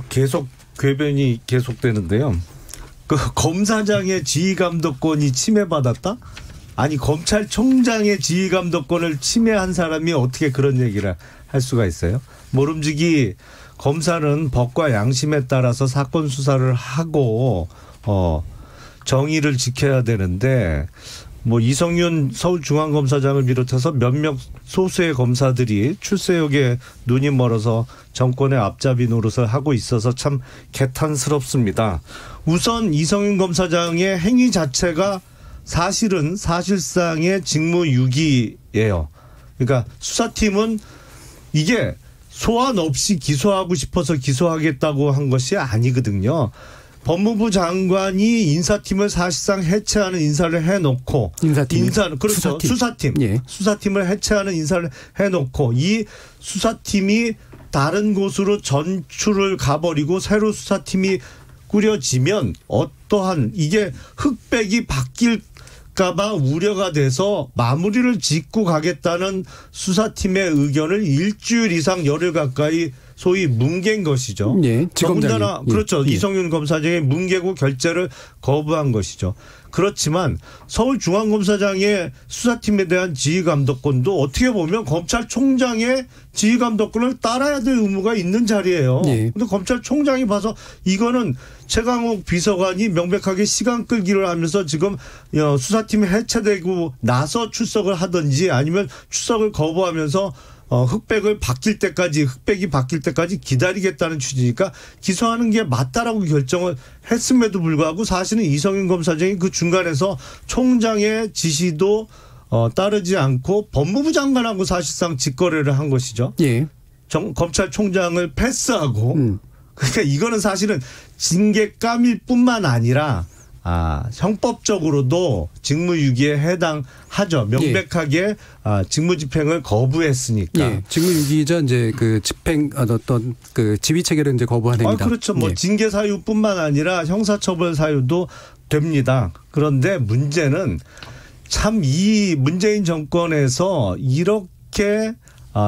계속 궤변이 계속되는데요. 그 검사장의 지휘감독권이 침해받았다? 아니 검찰총장의 지휘감독권을 침해한 사람이 어떻게 그런 얘기를 할 수가 있어요? 모름지기 검사는 법과 양심에 따라서 사건 수사를 하고 정의를 지켜야 되는데 뭐 이성윤 서울중앙검사장을 비롯해서 몇몇 소수의 검사들이 출세욕에 눈이 멀어서 정권의 앞잡이 노릇을 하고 있어서 참 개탄스럽습니다. 우선 이성윤 검사장의 행위 자체가 사실상의 직무유기예요. 그러니까 수사팀은 이게 소환 없이 기소하고 싶어서 기소하겠다고 한 것이 아니거든요. 법무부 장관이 인사팀을 사실상 해체하는 인사를 해놓고 그렇죠. 수사팀을 해체하는 인사를 해놓고 이 수사팀이 다른 곳으로 전출을 가버리고 새로 수사팀이 꾸려지면 어떠한 이게 흑백이 바뀔까봐 우려가 돼서 마무리를 짓고 가겠다는 수사팀의 의견을 일주일 이상 열흘 가까이 소위 뭉갠 것이죠. 더군다나 그렇죠. 이성윤 검사장의 뭉개고 결재를 거부한 것이죠. 그렇지만 서울중앙검사장의 수사팀에 대한 지휘감독권도 어떻게 보면 검찰총장의 지휘감독권을 따라야 될 의무가 있는 자리예요. 그런데 검찰총장이 봐서 이거는 최강욱 비서관이 명백하게 시간 끌기를 하면서 지금 수사팀이 해체되고 나서 출석을 하든지 아니면 출석을 거부하면서 흑백이 바뀔 때까지 기다리겠다는 취지니까 기소하는 게 맞다라고 결정을 했음에도 불구하고 사실은 이성윤 검사장이 그 중간에서 총장의 지시도 따르지 않고 법무부 장관하고 사실상 직거래를 한 것이죠. 검찰총장을 패스하고 그러니까 이거는 사실은 징계 까밀 뿐만 아니라 형법적으로도 직무유기에 해당하죠. 명백하게 직무집행을 거부했으니까. 직무유기자 이제 그 집행 어떤 그 지휘 체계를 이제 거부한 행위다. 그렇죠. 뭐 징계 사유뿐만 아니라 형사처벌 사유도 됩니다. 그런데 문제는 참 이 문재인 정권에서 이렇게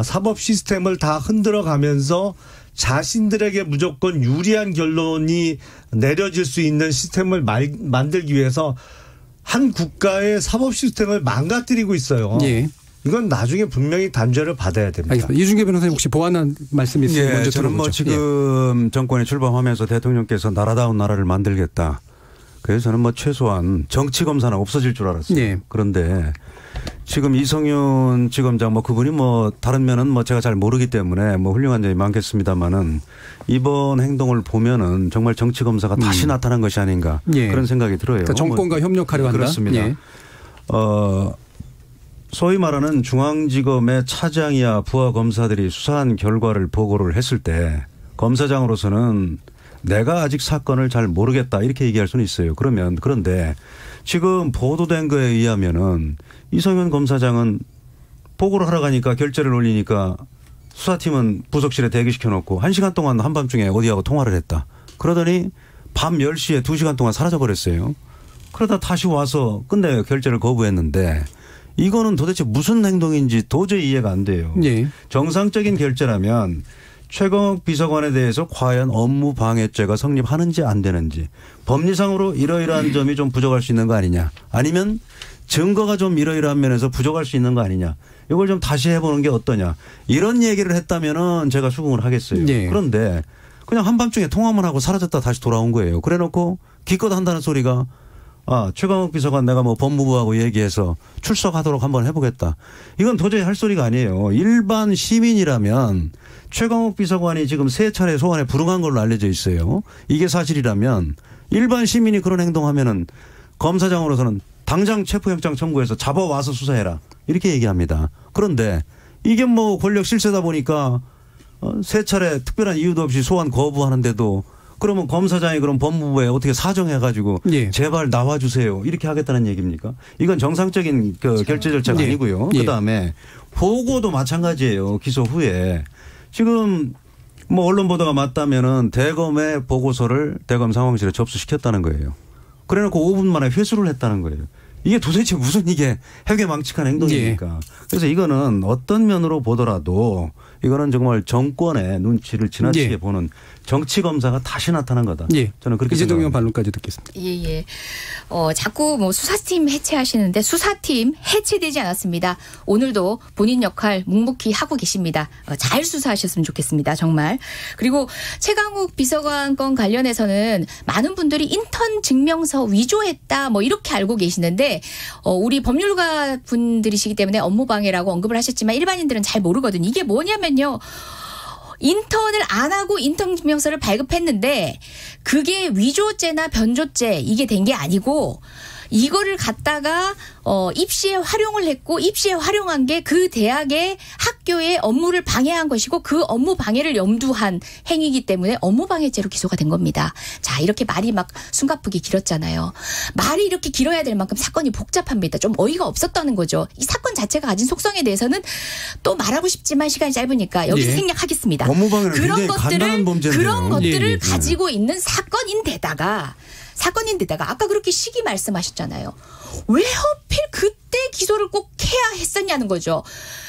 사법 시스템을 다 흔들어 가면서 자신들에게 무조건 유리한 결론이 내려질 수 있는 시스템을 만들기 위해서 한 국가의 사법 시스템을 망가뜨리고 있어요. 이건 나중에 분명히 단죄를 받아야 됩니다. 알겠습니다. 이준규 변호사님 혹시 보완한 말씀 있으면 먼저 저는 들어보죠. 지금 정권에 출범하면서 대통령께서 나라다운 나라를 만들겠다. 그래서 저는 최소한 정치 검사는 없어질 줄 알았어요. 그런데 지금 이성윤 지검장 그분이 다른 면은 제가 잘 모르기 때문에 훌륭한 점이 많겠습니다만은 이번 행동을 보면은 정말 정치 검사가 다시 나타난 것이 아닌가 그런 생각이 들어요. 그러니까 정권과 협력하려 한다. 그렇습니다. 소위 말하는 중앙지검의 차장이야 부하 검사들이 수사한 결과를 보고를 했을 때 검사장으로서는 내가 아직 사건을 잘 모르겠다 이렇게 얘기할 수는 있어요. 그런데 지금 보도된 거에 의하면은 이성윤 검사장은 보고를 하러 가니까 결재를 올리니까 수사팀은 부속실에 대기시켜 놓고 1시간 동안 한밤중에 어디하고 통화를 했다. 그러더니 밤 10시에 2시간 동안 사라져 버렸어요. 그러다 다시 와서 끝내 결재를 거부했는데 이거는 도대체 무슨 행동인지 도저히 이해가 안 돼요. 정상적인 결재라면 최강욱 비서관에 대해서 과연 업무 방해죄가 성립하는지 안 되는지 법리상으로 이러이러한 점이 좀 부족할 수 있는 거 아니냐 아니면 증거가 좀 이러이러한 면에서 부족할 수 있는 거 아니냐 이걸 좀 다시 해보는 게 어떠냐 이런 얘기를 했다면은 제가 수긍을 하겠어요. 그런데 그냥 한밤중에 통화만 하고 사라졌다 다시 돌아온 거예요. 그래놓고 기껏 한다는 소리가 최강욱 비서관 내가 법무부하고 얘기해서 출석하도록 한번 해보겠다. 이건 도저히 할 소리가 아니에요. 일반 시민이라면 최강욱 비서관이 지금 3차례 소환에 불응한 걸로 알려져 있어요. 이게 사실이라면 일반 시민이 그런 행동하면은 검사장으로서는 당장 체포영장 청구해서 잡아와서 수사해라 이렇게 얘기합니다. 그런데 이게 권력 실세다 보니까 3차례 특별한 이유도 없이 소환 거부하는데도 그러면 검사장이 그럼 법무부에 어떻게 사정해가지고 제발 나와주세요 이렇게 하겠다는 얘기입니까? 이건 정상적인 결재 절차가 아니고요. 그다음에 보고도 마찬가지예요. 기소 후에. 지금 언론 보도가 맞다면은 대검의 보고서를 대검 상황실에 접수시켰다는 거예요. 그래놓고 5분 만에 회수를 했다는 거예요. 이게 도대체 무슨 이게 해괴망측한 행동입니까? 그래서 이거는 어떤 면으로 보더라도 이거는 정말 정권의 눈치를 지나치게 보는 정치 검사가 다시 나타난 거다. 저는 그렇게 이재동 의원 반론까지 듣겠습니다. 자꾸 수사팀 해체하시는데 수사팀 해체되지 않았습니다. 오늘도 본인 역할 묵묵히 하고 계십니다. 잘 수사하셨으면 좋겠습니다. 정말. 그리고 최강욱 비서관 건 관련해서는 많은 분들이 인턴 증명서 위조했다 이렇게 알고 계시는데 우리 법률가 분들이시기 때문에 업무방해라고 언급을 하셨지만 일반인들은 잘 모르거든요. 이게 뭐냐면요. 인턴을 안 하고 인턴 증명서를 발급했는데 그게 위조죄나 변조죄 이게 된 게 아니고 이거를 갖다가 입시에 활용을 했고 입시에 활용한 게 그 대학의 학교의 업무를 방해한 것이고 그 업무 방해를 염두한 행위이기 때문에 업무방해죄로 기소가 된 겁니다. 자, 이렇게 말이 숨가쁘게 길었잖아요. 말이 이렇게 길어야 될 만큼 사건이 복잡합니다. 좀 어이가 없었다는 거죠. 이 사건 자체가 가진 속성에 대해서는 또 말하고 싶지만 시간이 짧으니까 여기서 생략하겠습니다. 업무방해는 굉장히 간단한 범죄인데요. 그런 것들을 가지고 있는 사건인데다가 아까 그렇게 시기 말씀하셨잖아요. 왜 하필 그때 기소를 꼭 해야 했었냐는 거죠.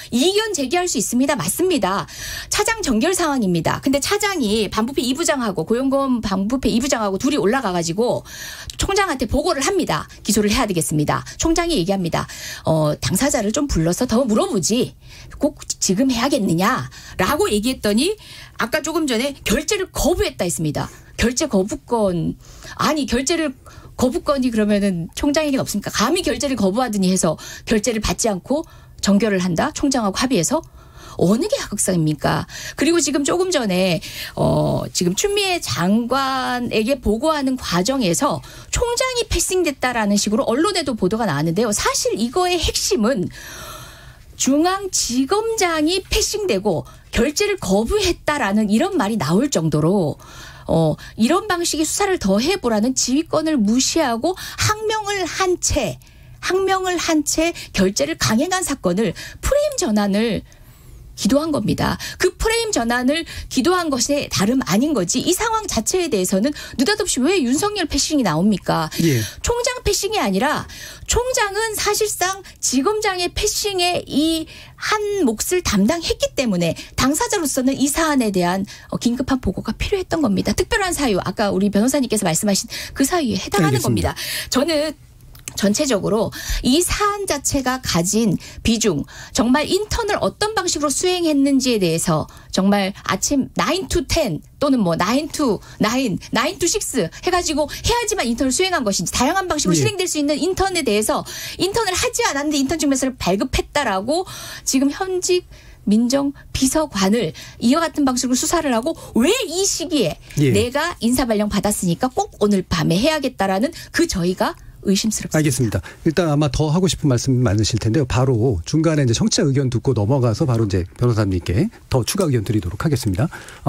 이견 제기할 수 있습니다. 맞습니다. 차장 정결 상황입니다. 근데 차장이 반부패 2부장하고 고용보험 반부패 2부장하고 둘이 올라가가지고 총장한테 보고를 합니다. 기소를 해야 되겠습니다. 총장이 얘기합니다. 당사자를 좀 불러서 더 물어보지. 꼭 지금 해야겠느냐라고 얘기했더니 아까 조금 전에 결재를 거부했다 했습니다. 결재 거부권 결재를 거부권이 그러면은 총장에게는 없습니까? 감히 결재를 거부하더니 해서 결재를 받지 않고 정결을 한다? 총장하고 합의해서? 어느 게 하극상입니까? 그리고 지금 조금 전에 지금 추미애 장관에게 보고하는 과정에서 총장이 패싱됐다라는 식으로 언론에도 보도가 나왔는데요. 사실 이거의 핵심은 중앙지검장이 패싱되고 결재를 거부했다라는 이런 말이 나올 정도로 이런 방식의 수사를 더 해보라는 지휘권을 무시하고 항명을 한 채 결재를 강행한 사건을 프레임 전환을 기도한 겁니다. 그 프레임 전환을 기도한 것이 다름 아닌 거지. 이 상황 자체에 대해서는 느닷없이 왜 윤석열 패싱이 나옵니까? 총장 패싱이 아니라 총장은 사실상 지검장의 패싱에 이 한 몫을 담당했기 때문에 당사자로서는 이 사안에 대한 긴급한 보고가 필요했던 겁니다. 특별한 사유, 아까 우리 변호사님께서 말씀하신 그 사유에 해당하는 겁니다. 저는 전체적으로 이 사안 자체가 가진 비중, 정말 인턴을 어떤 방식으로 수행했는지에 대해서 정말 아침 9 to 10 또는 뭐 9 to 9, 9 to 6 해가지고 해야지만 인턴을 수행한 것인지 다양한 방식으로 실행될 수 있는 인턴에 대해서 인턴을 하지 않았는데 인턴 증명서를 발급했다라고 지금 현직 민정 비서관을 이와 같은 방식으로 수사를 하고 왜 이 시기에 내가 인사발령 받았으니까 꼭 오늘 밤에 해야겠다라는 그 저희가 의심스럽습니다. 알겠습니다. 일단 아마 더 하고 싶은 말씀 많으실 텐데요. 바로 중간에 이제 청취자 의견 듣고 넘어가서 바로 이제 변호사님께 더 추가 의견 드리도록 하겠습니다.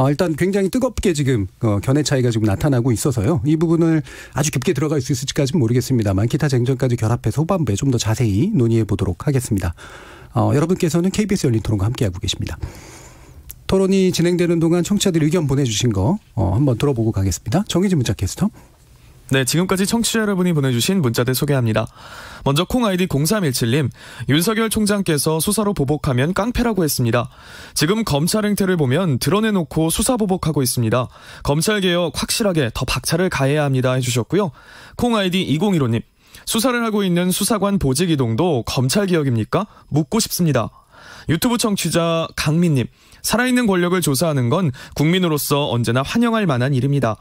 일단 굉장히 뜨겁게 지금 견해 차이가 지금 나타나고 있어서요. 이 부분을 아주 깊게 들어갈 수 있을지까지는 모르겠습니다만 기타 쟁점까지 결합해서 후반부에 좀 더 자세히 논의해 보도록 하겠습니다. 여러분께서는 KBS 열린 토론과 함께하고 계십니다. 토론이 진행되는 동안 청취자들 의견 보내주신 거 한번 들어보고 가겠습니다. 정의진 문자 캐스터. 네, 지금까지 청취자 여러분이 보내주신 문자들 소개합니다. 먼저 콩 아이디 0317님, 윤석열 총장께서 수사로 보복하면 깡패라고 했습니다. 지금 검찰 행태를 보면 드러내놓고 수사 보복하고 있습니다. 검찰개혁 확실하게 더 박차를 가해야 합니다 해주셨고요. 콩 아이디 2015님, 수사를 하고 있는 수사관 보직 이동도 검찰개혁입니까? 묻고 싶습니다. 유튜브 청취자 강민님, 살아있는 권력을 조사하는 건 국민으로서 언제나 환영할 만한 일입니다.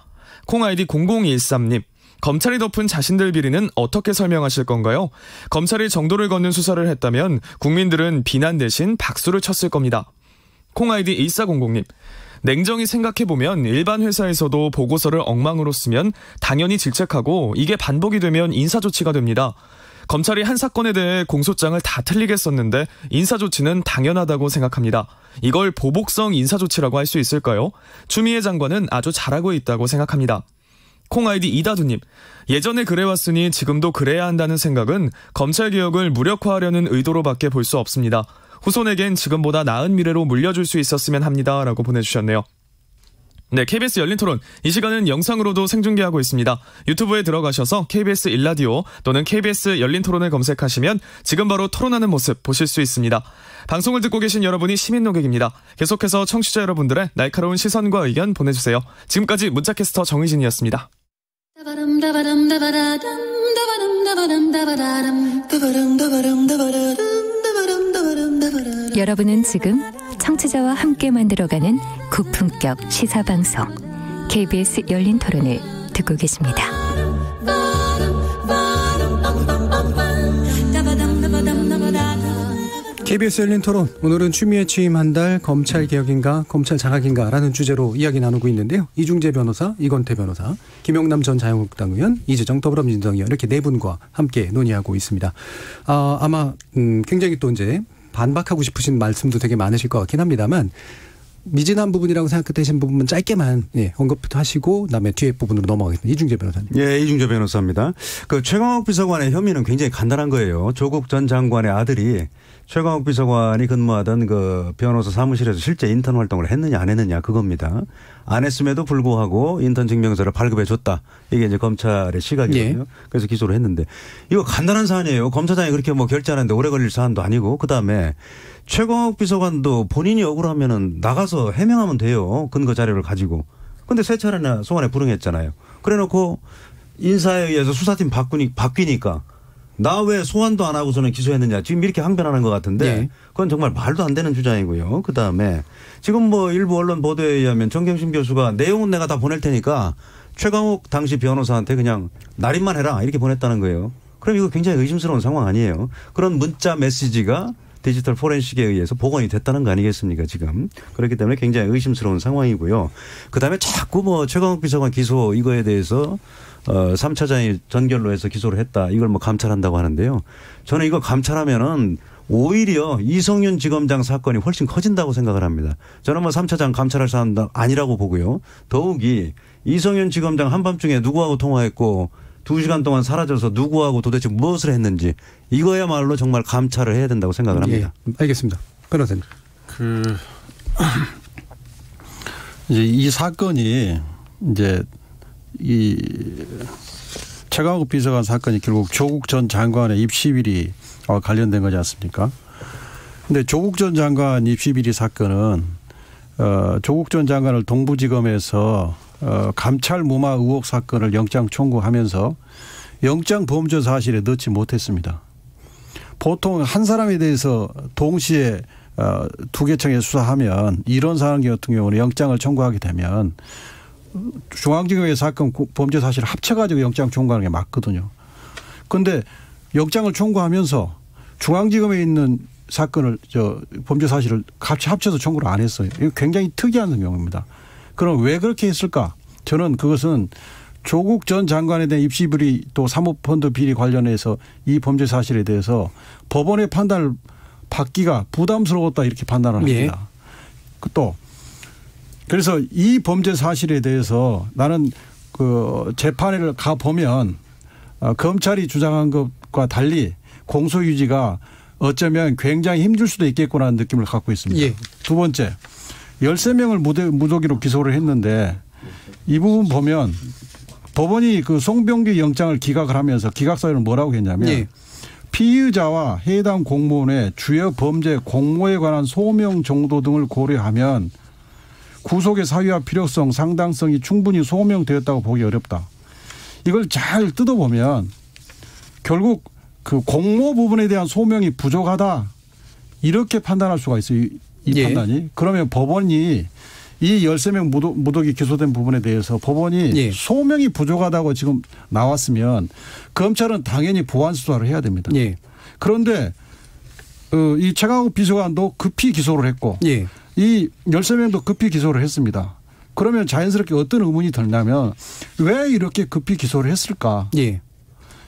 콩 아이디 0013님, 검찰이 덮은 자신들 비리는 어떻게 설명하실 건가요? 검찰이 정도를 걷는 수사를 했다면 국민들은 비난 대신 박수를 쳤을 겁니다. 콩 아이디 1400님, 냉정히 생각해보면 일반 회사에서도 보고서를 엉망으로 쓰면 당연히 질책하고 이게 반복이 되면 인사조치가 됩니다. 검찰이 한 사건에 대해 공소장을 다 틀리게 썼는데 인사조치는 당연하다고 생각합니다. 이걸 보복성 인사조치라고 할 수 있을까요? 추미애 장관은 아주 잘하고 있다고 생각합니다. 콩 아이디 이다두님, 예전에 그래왔으니 지금도 그래야 한다는 생각은 검찰개혁을 무력화하려는 의도로밖에 볼 수 없습니다. 후손에겐 지금보다 나은 미래로 물려줄 수 있었으면 합니다. 라고 보내주셨네요. 네, KBS 열린 토론. 이 시간은 영상으로도 생중계하고 있습니다. 유튜브에 들어가셔서 KBS 일라디오 또는 KBS 열린 토론을 검색하시면 지금 바로 토론하는 모습 보실 수 있습니다. 방송을 듣고 계신 여러분이 시민 노객입니다. 계속해서 청취자 여러분들의 날카로운 시선과 의견 보내주세요. 지금까지 문자캐스터 정의진이었습니다. 여러분은 지금 청취자와 함께 만들어가는 고품격 시사방송 KBS 열린 토론을 듣고 계십니다. KBS 열린 토론, 오늘은 추미애 취임 한 달 검찰개혁인가 검찰 장악인가라는 주제로 이야기 나누고 있는데요. 이중재 변호사, 이건태 변호사, 김용남 전 자유한국당 의원, 이재정 더불어민주당 의원 이렇게 네 분과 함께 논의하고 있습니다. 아마 굉장히 또 이제 반박하고 싶으신 말씀도 되게 많으실 것 같긴 합니다만 미진한 부분이라고 생각되신 부분은 짧게만 언급하시고 그다음에 뒤에 부분으로 넘어가겠습니다. 이중재 변호사님. 예, 이중재 변호사입니다. 그 최강욱 비서관의 혐의는 굉장히 간단한 거예요. 조국 전 장관의 아들이 최강욱 비서관이 근무하던 그 변호사 사무실에서 실제 인턴 활동을 했느냐 안 했느냐 그겁니다. 안 했음에도 불구하고 인턴 증명서를 발급해 줬다. 이게 이제 검찰의 시각이거든요. 예. 그래서 기소를 했는데 이거 간단한 사안이에요. 검사장이 그렇게 뭐 결재하는데 오래 걸릴 사안도 아니고 그다음에 최강욱 비서관도 본인이 억울하면은 나가서 해명하면 돼요. 근거 자료를 가지고. 근데 세 차례나 소환에 불응했잖아요. 그래놓고 인사에 의해서 수사팀 바뀌니까 나 왜 소환도 안 하고서는 기소했느냐. 지금 이렇게 항변하는 것 같은데 그건 정말 말도 안 되는 주장이고요. 그다음에 지금 뭐 일부 언론 보도에 의하면 정경심 교수가 내용은 내가 다 보낼 테니까 최강욱 당시 변호사한테 그냥 날인만 해라 이렇게 보냈다는 거예요. 그럼 이거 굉장히 의심스러운 상황 아니에요. 그런 문자 메시지가 디지털 포렌식에 의해서 복원이 됐다는 거 아니겠습니까 지금. 그렇기 때문에 굉장히 의심스러운 상황이고요. 그다음에 자꾸 뭐 최강욱 비서관 기소 이거에 대해서 3차장이 전결로 해서 기소를 했다. 이걸 뭐 감찰한다고 하는데요. 저는 이거 감찰하면은 오히려 이성윤 지검장 사건이 훨씬 커진다고 생각을 합니다. 저는 뭐 3차장 감찰할 사안 아니라고 보고요. 더욱이 이성윤 지검장 한밤중에 누구하고 통화했고 2시간 동안 사라져서 누구하고 도대체 무엇을 했는지 이거야말로 정말 감찰을 해야 된다고 생각을 합니다. 예, 알겠습니다. 변호사님. 이제 이 사건이 이제 이 최강욱 비서관 사건이 결국 조국 전 장관의 입시비리 관련된 거지 않습니까? 근데 조국 전 장관 입시비리 사건은 조국 전 장관을 동부지검에서 감찰 무마 의혹 사건을 영장 청구하면서 영장 범죄 사실에 넣지 못했습니다. 보통 한 사람에 대해서 동시에 두 개청에 수사하면 이런 사안 같은 경우는 영장을 청구하게 되면 중앙지검의 사건 범죄 사실을 합쳐가지고 영장 청구하는 게 맞거든요. 그런데 영장을 청구하면서 중앙지검에 있는 사건을 범죄 사실을 같이 합쳐서 청구를 안 했어요. 이거 굉장히 특이한 경우입니다. 그럼 왜 그렇게 했을까? 저는 그것은 조국 전 장관에 대한 입시 비리 또 사모펀드 비리 관련해서 이 범죄 사실에 대해서 법원의 판단을 받기가 부담스러웠다 이렇게 판단을 합니다. 또 그래서 이 범죄 사실에 대해서 나는 그 재판을 가 보면 검찰이 주장한 것과 달리 공소 유지가 어쩌면 굉장히 힘들 수도 있겠구나라는 느낌을 갖고 있습니다. 두 번째, 13명을 무더기로 기소를 했는데 이 부분 보면 법원이 그 송병기 영장을 기각을 하면서 기각사유는 뭐라고 했냐면 피의자와 해당 공무원의 주요 범죄 공모에 관한 소명 정도 등을 고려하면 구속의 사유와 필요성, 상당성이 충분히 소명되었다고 보기 어렵다. 이걸 잘 뜯어보면 결국 그 공모 부분에 대한 소명이 부족하다 이렇게 판단할 수가 있어요. 이 판단이. 그러면 법원이 이 13명 무더기 기소된 부분에 대해서 법원이 소명이 부족하다고 지금 나왔으면 검찰은 당연히 보완 수사를 해야 됩니다. 그런데 이 최강욱 비서관도 급히 기소를 했고 이 13명도 급히 기소를 했습니다. 그러면 자연스럽게 어떤 의문이 들냐면 왜 이렇게 급히 기소를 했을까?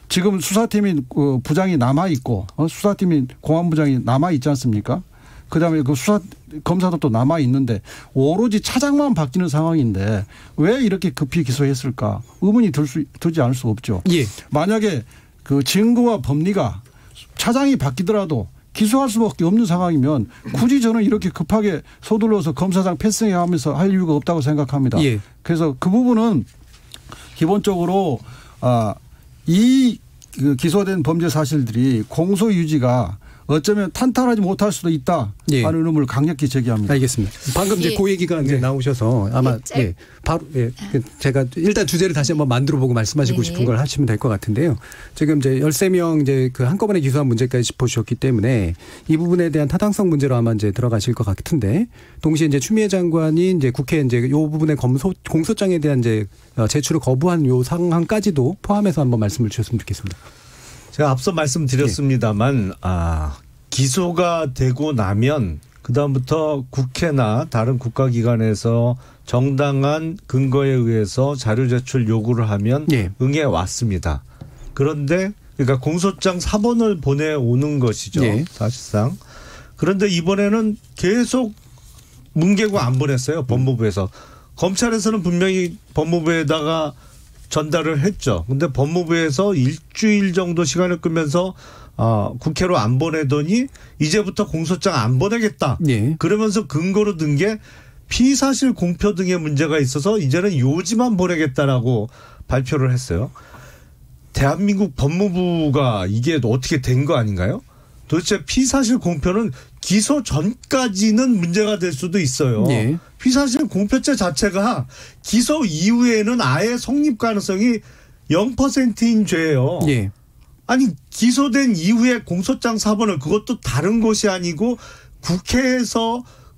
지금 수사팀이 부장이 남아있고 수사팀이 공안부장이 남아있지 않습니까? 그다음에 그 수사 검사도 또 남아 있는데 오로지 차장만 바뀌는 상황인데 왜 이렇게 급히 기소했을까? 의문이 들지 않을 수 없죠. 만약에 그 증거와 법리가 차장이 바뀌더라도 기소할 수밖에 없는 상황이면 굳이 저는 이렇게 급하게 서둘러서 검사장 패싱하면서 할 이유가 없다고 생각합니다. 그래서 그 부분은 기본적으로 이 기소된 범죄 사실들이 공소 유지가 어쩌면 탄탄하지 못할 수도 있다 하는 의문을 강력히 제기합니다. 알겠습니다. 방금 이제 그 얘기가 이제 나오셔서 아마 바로 제가 일단 주제를 다시 한번 만들어보고 말씀하시고 싶은 걸 하시면 될 것 같은데요. 지금 이제 13명 이제 그 한꺼번에 기소한 문제까지 짚어주셨기 때문에 이 부분에 대한 타당성 문제로 아마 이제 들어가실 것 같은데 동시에 이제 추미애 장관이 이제 국회 이제 요 부분의 공소장에 대한 이제 제출을 거부한 요 상황까지도 포함해서 한번 말씀을 주셨으면 좋겠습니다. 제가 앞서 말씀드렸습니다만 기소가 되고 나면 그다음부터 국회나 다른 국가기관에서 정당한 근거에 의해서 자료 제출 요구를 하면 응해 왔습니다. 그런데 그러니까 공소장 4번을 보내오는 것이죠. 사실상. 그런데 이번에는 계속 뭉개고 안 보냈어요. 법무부에서. 검찰에서는 분명히 법무부에다가 전달을 했죠. 근데 법무부에서 일주일 정도 시간을 끌면서 국회로 안 보내더니 이제부터 공소장 안 보내겠다. 그러면서 근거로 든 게 피사실 공표 등의 문제가 있어서 이제는 요지만 보내겠다라고 발표를 했어요. 대한민국 법무부가 이게 어떻게 된 거 아닌가요? 도대체 피사실 공표는 기소 전까지는 문제가 될 수도 있어요. 피사실 공표죄 자체가 기소 이후에는 아예 성립 가능성이 0%인 죄예요. 아니 기소된 이후에 공소장 4번을 그것도 다른 것이 아니고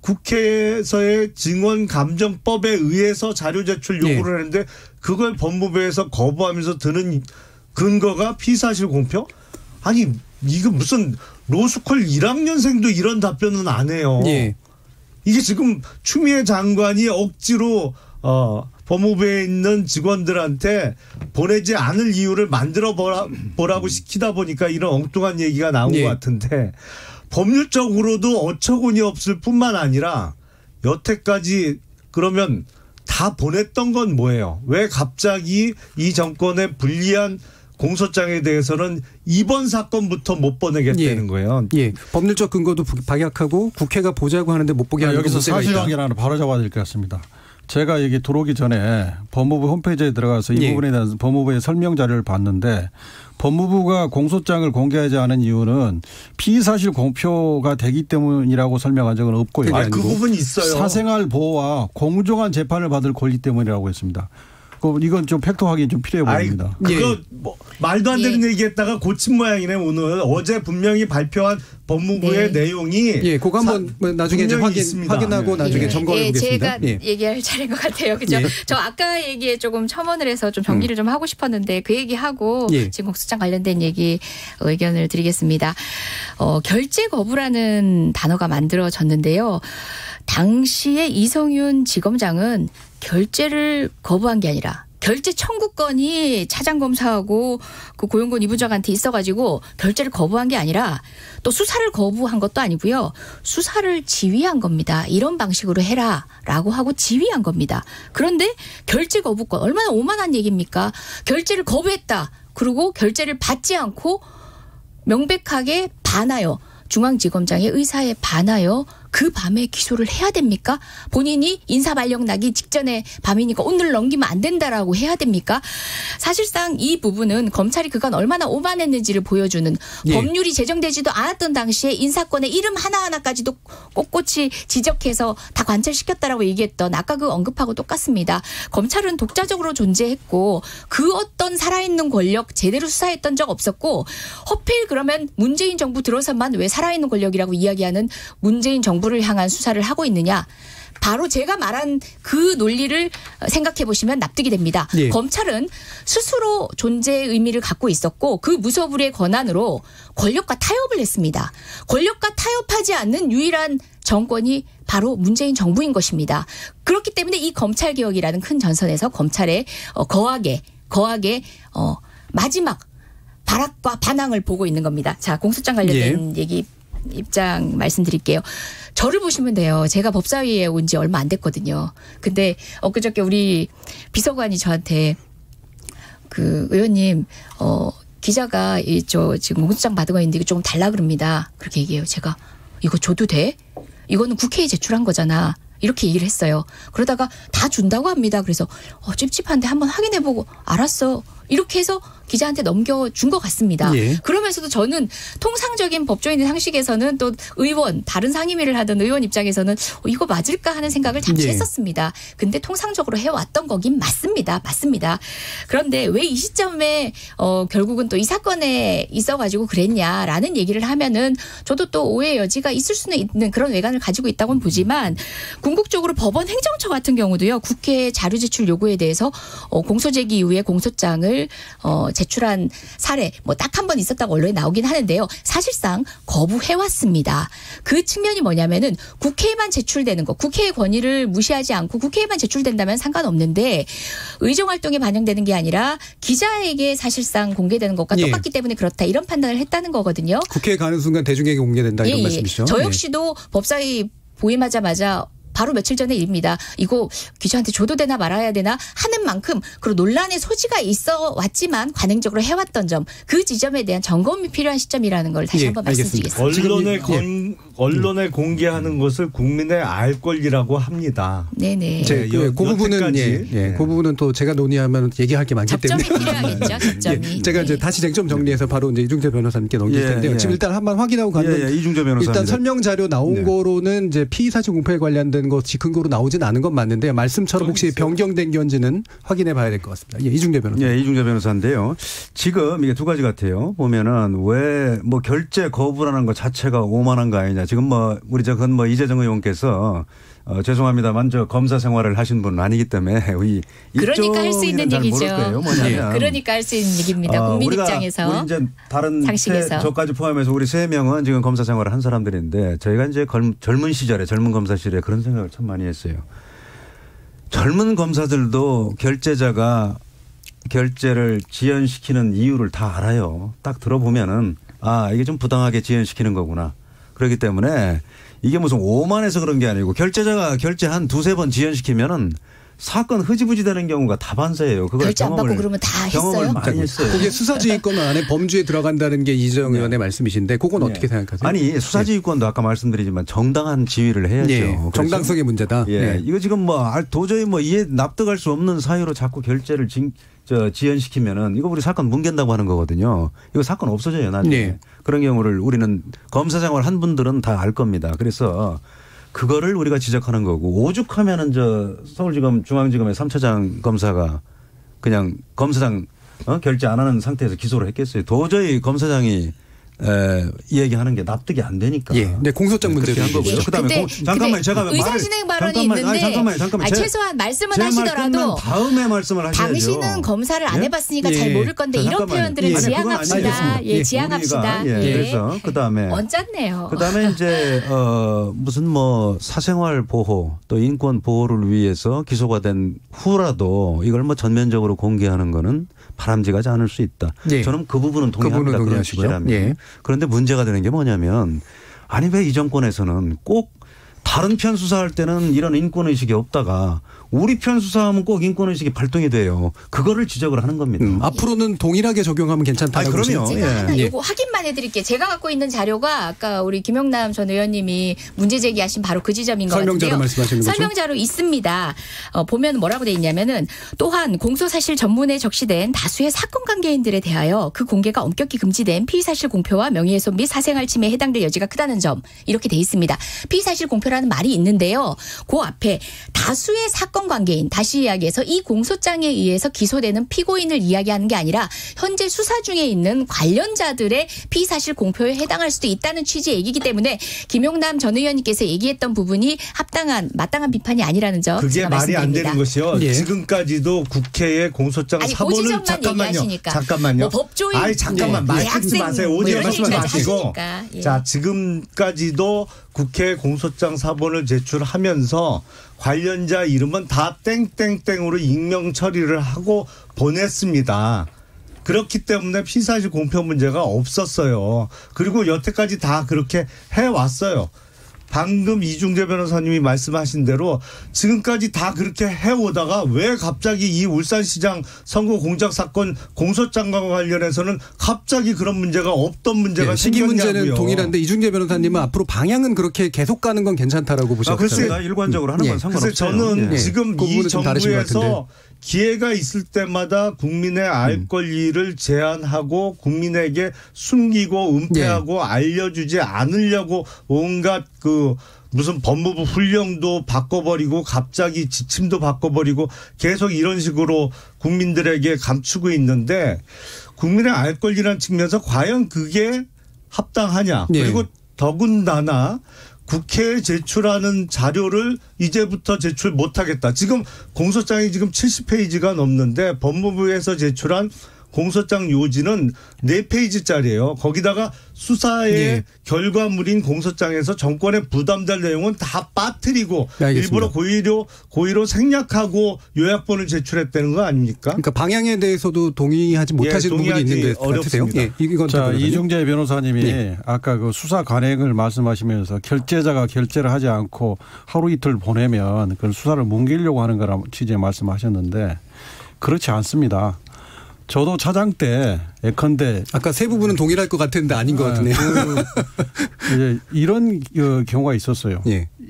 국회에서의 증언감정법에 의해서 자료 제출 요구를 했는데 그걸 법무부에서 거부하면서 드는 근거가 피사실 공표? 아니 이거 무슨 로스쿨 1학년생도 이런 답변은 안 해요. 이게 지금 추미애 장관이 억지로 법무부에 있는 직원들한테 보내지 않을 이유를 만들어 보라고 시키다 보니까 이런 엉뚱한 얘기가 나온 것 같은데 법률적으로도 어처구니 없을 뿐만 아니라 여태까지 그러면 다 보냈던 건 뭐예요? 왜 갑자기 이 정권에 불리한 공소장에 대해서는 이번 사건부터 못 보내겠다는 거예요. 법률적 근거도 박약하고 국회가 보자고 하는데 못 보게 하는 여기서 사실관계를 하나 바로 잡아야 될 것 같습니다. 제가 여기 들어오기 전에 법무부 홈페이지에 들어가서 이 부분에 대한 법무부의 설명 자료를 봤는데 법무부가 공소장을 공개하지 않은 이유는 피의사실 공표가 되기 때문이라고 설명한 적은 없고요. 그 부분이 있어요. 사생활 보호와 공정한 재판을 받을 권리 때문이라고 했습니다. 이건 좀 팩트 확인 좀 필요해 보입니다. 그거 뭐 말도 안 되는 얘기했다가 고친 모양이네 오늘. 어제 분명히 발표한 법무부의 내용이 그거 한번 나중에 이제 확인하고 나중에 점검해 보겠습니다. 제가 얘기할 차례인 것 같아요. 그죠? 저 아까 얘기에 조금 첨언을 해서 좀 정리를 좀 하고 싶었는데 그 얘기하고 지금 공수처장 관련된 얘기 의견을 드리겠습니다. 결재 거부라는 단어가 만들어졌는데요. 당시에 이성윤 지검장은 결재를 거부한 게 아니라 결재 청구권이 차장검사하고 그 고용군 이부장한테 있어가지고 결재를 거부한 게 아니라 또 수사를 거부한 것도 아니고요. 수사를 지휘한 겁니다. 이런 방식으로 해라라고 하고 지휘한 겁니다. 그런데 결재 거부권 얼마나 오만한 얘기입니까? 결재를 거부했다. 그리고 결재를 받지 않고 명백하게 반하여 중앙지검장의 의사에 반하여 그 밤에 기소를 해야 됩니까? 본인이 인사발령 나기 직전에 밤이니까 오늘 넘기면 안 된다라고 해야 됩니까? 사실상 이 부분은 검찰이 그간 얼마나 오만했는지를 보여주는 법률이 제정되지도 않았던 당시에 인사권의 이름 하나하나까지도 꼿꼿이 지적해서 다 관철시켰다라고 얘기했던 아까 그 언급하고 똑같습니다. 검찰은 독자적으로 존재했고 그 어떤 살아있는 권력 제대로 수사했던 적 없었고 허필 그러면 문재인 정부 들어서만 왜 살아있는 권력이라고 이야기하는 문재인 정부를 향한 수사를 하고 있느냐. 바로 제가 말한 그 논리를 생각해 보시면 납득이 됩니다. 검찰은 스스로 존재의 의미를 갖고 있었고 그 무소불위의 권한으로 권력과 타협을 했습니다. 권력과 타협하지 않는 유일한 정권이 바로 문재인 정부인 것입니다. 그렇기 때문에 이 검찰개혁이라는 큰 전선에서 검찰의 거하게 마지막 발악과 반항을 보고 있는 겁니다. 자, 공소장 관련된 얘기 입장 말씀드릴게요. 저를 보시면 돼요. 제가 법사위에 온 지 얼마 안 됐거든요. 근데 엊그저께 우리 비서관이 저한테 그 의원님 기자가 지금 공소장 받은 거 있는데 이거 조금 달라 그럽니다. 그렇게 얘기해요. 제가 이거 줘도 돼? 이거는 국회에 제출한 거잖아. 이렇게 얘기를 했어요. 그러다가 다 준다고 합니다. 그래서 찝찝한데 한번 확인해보고 알았어. 이렇게 해서 기자한테 넘겨준 것 같습니다. 그러면서도 저는 통상적인 법조인의 상식에서는 또 의원, 다른 상임위를 하던 의원 입장에서는 이거 맞을까 하는 생각을 잠시 했었습니다. 근데 통상적으로 해왔던 거긴 맞습니다. 그런데 왜 이 시점에 결국은 또 이 사건에 있어가지고 그랬냐라는 얘기를 하면은 저도 또 오해 여지가 있을 수는 있는 그런 외관을 가지고 있다고는 보지만 궁극적으로 법원 행정처 같은 경우도요. 국회 자료 제출 요구에 대해서 공소제기 이후에 공소장을 제출한 사례 딱 한 번 있었다고 언론에 나오긴 하는데요. 사실상 거부해왔습니다. 그 측면이 뭐냐면은 국회에만 제출되는 거, 국회의 권위를 무시하지 않고 국회에만 제출된다면 상관없는데 의정활동에 반영되는 게 아니라 기자에게 사실상 공개되는 것과 똑같기 때문에 그렇다. 이런 판단을 했다는 거거든요. 국회에 가는 순간 대중에게 공개된다 이런 말씀이시죠? 저 역시도 법사위 보임하자마자 바로 며칠 전에 일입니다. 이거 기자한테 줘도 되나 말아야 되나 하는 만큼 그리고 논란의 소지가 있어 왔지만 관행적으로 해왔던 점 그 지점에 대한 점검이 필요한 시점이라는 걸 다시 한번 말씀드리겠습니다. 언론에 공개하는 것을 국민의 알 권리라고 합니다. 네네. 그 부분은 그 부분은 또 제가 논의하면 얘기할 게 많기 때문에 접점이 필요하겠죠. 접점이. 제가 이제 다시 쟁점 정리해서 바로 이제 이중재 변호사님께 넘길 텐데요. 지금 일단 한번 확인하고 가면 이중재 변호사 일단 설명 자료 나온 거로는 이제 피의 사실 공표에 관련된 것이 근거로 나오진 않은 건 맞는데 말씀처럼 혹시 변경된 건지는 확인해 봐야 될 것 같습니다. 이중재 변호사. 이중재 변호사인데요. 지금 이게 두 가지 같아요. 보면은 왜 뭐 결재 거부라는 것 자체가 오만한 거 아니냐. 지금 우리 이재정 의원께서 죄송합니다만 검사 생활을 하신 분은 아니기 때문에 그러니까 할 수 있는 얘기죠. 그러니까 할 수 있는 얘기입니다. 국민 입장에서. 우리 이제 다른 저까지 포함해서 우리 세 명은 지금 검사 생활을 한 사람들인데 저희가 이제 젊은 시절에 젊은 검사실에 그런 생각을 참 많이 했어요. 젊은 검사들도 결재자가 결재를 지연시키는 이유를 다 알아요. 딱 들어보면은 이게 좀 부당하게 지연시키는 거구나. 그렇기 때문에 이게 무슨 오만해서 그런 게 아니고 결재자가 결재 한 두세 번 지연시키면은 사건 흐지부지 되는 경우가 다반사예요. 그걸 결재 안 받고 그러면 다 했어요? 많이 했어요. 그게 수사지휘권 안에 범주에 들어간다는 게 이재정 의원의 말씀이신데 그건 어떻게 생각하세요? 아니 수사지휘권도 아까 말씀드리지만 정당한 지휘를 해야죠. 정당성의 문제다. 이거 지금 도저히 납득할 수 없는 사유로 자꾸 결재를 지연시키면은 이거 우리 사건 뭉갠다고 하는 거거든요. 이거 사건 없어져요 나중에. 그런 경우를 우리는 검사 생활 한 분들은 다 알 겁니다. 그래서 그거를 우리가 지적하는 거고 오죽하면은 서울지검 중앙지검의 3차장 검사가 그냥 검사장 결재 안 하는 상태에서 기소를 했겠어요. 도저히 검사장이 얘기하는 게 납득이 안 되니까. 예. 근데 공소장 문제도 한 거고요. 그다음에 잠깐만요. 제가 의사진행 발언이 있는데 잠깐만요. 최소한 말씀은 하시더라도 다음에 말씀을 하셔야죠. 당신은 검사를 안 해봤으니까 잘 모를 건데 이런 표현들은 지양합시다. 지양합시다. 그래서 그다음에 언짢네요. 그다음에 이제 무슨 뭐 사생활 보호 또 인권 보호를 위해서 기소가 된 후라도 이걸 뭐 전면적으로 공개하는 거는 바람직하지 않을 수 있다. 예. 저는 그 부분은 동의합니다. 그런 취지라면. 예. 그런데 문제가 되는 게 뭐냐면 아니 왜 이 정권에서는 꼭 다른 편 수사할 때는 이런 인권의식이 없다가 우리 편 수사하면 꼭 인권의식이 발동이 돼요. 그거를 지적을 하는 겁니다. 앞으로는 동일하게 적용하면 괜찮다고 그럼요. 제가 하나 이거 확인만 해드릴게요. 제가 갖고 있는 자료가 아까 우리 김영남 전 의원님이 문제 제기하신 바로 그 지점인 것 같은데요. 설명자로 말씀하시는 거죠? 설명자로 있습니다. 보면 뭐라고 돼 있냐면은 또한 공소사실 전문에 적시된 다수의 사건 관계인들에 대하여 그 공개가 엄격히 금지된 피의사실 공표와 명예훼손 및 사생활 침해에 해당될 여지가 크다는 점 이렇게 돼 있습니다. 피의사실 공표라는 말이 있는데요. 그 앞에 다수의 사건 관계인 다시 이야기해서 이 공소장에 의해서 기소되는 피고인을 이야기하는 게 아니라 현재 수사 중에 있는 관련자들의 피의사실 공표에 해당할 수도 있다는 취지의 얘기이기 때문에 김용남 전 의원님께서 얘기했던 부분이 마땅한 비판이 아니라는 점 그게 제가 말이 안 말씀드립니다. 되는 것이요. 예. 지금까지도 국회의 공소장 사본을 잠깐만요. 뭐 법조인 아니 잠깐만 말 끊지 마세요. 오디오 말씀하지 마시고. 예. 자 지금까지도 국회 공소장 사본을 제출하면서 관련자 이름은 다 땡땡땡으로 익명 처리를 하고 보냈습니다. 그렇기 때문에 피의사실 공표 문제가 없었어요. 그리고 여태까지 다 그렇게 해왔어요. 방금 이중재 변호사님이 말씀하신 대로 지금까지 다 그렇게 해오다가 왜 갑자기 이 울산시장 선거 공작 사건 공소장과 관련해서는 갑자기 그런 문제가 없던 문제가 시기 생겼냐고요. 문제는 동일한데 이중재 변호사님은 앞으로 방향은 그렇게 계속 가는 건 괜찮다라고 보셨어요. 글쎄 일관적으로 하는 건 상관없어요. 그래서 저는 지금 이 정부에서 기회가 있을 때마다 국민의 알 권리를 제한하고 국민에게 숨기고 은폐하고 알려주지 않으려고 온갖 무슨 법무부 훈령도 바꿔버리고 갑자기 지침도 바꿔버리고 계속 이런 식으로 국민들에게 감추고 있는데 국민의 알 권리라는 측면에서 과연 그게 합당하냐. 그리고 더군다나 국회에 제출하는 자료를 이제부터 제출 못하겠다. 지금 공소장이 지금 70페이지가 넘는데 법무부에서 제출한 공소장 요지는 4페이지짜리예요. 거기다가 수사의 결과물인 공소장에서 정권에 부담될 내용은 다 빠뜨리고 일부러 고의로 생략하고 요약본을 제출했다는 거 아닙니까? 그러니까 방향에 대해서도 동의하지 못하시는 부분이 있는 것 같으세요? 이건 자, 이중재 변호사님이 아까 그 수사 관행을 말씀하시면서 결재자가 결재를 하지 않고 하루 이틀 보내면 그걸 수사를 뭉개려고 하는 거라 취지에 말씀하셨는데 그렇지 않습니다. 저도 차장 때 예컨대 아까 세 부분은 동일할 것 같은데 아닌 것 같네요. 이제 이런 경우가 있었어요.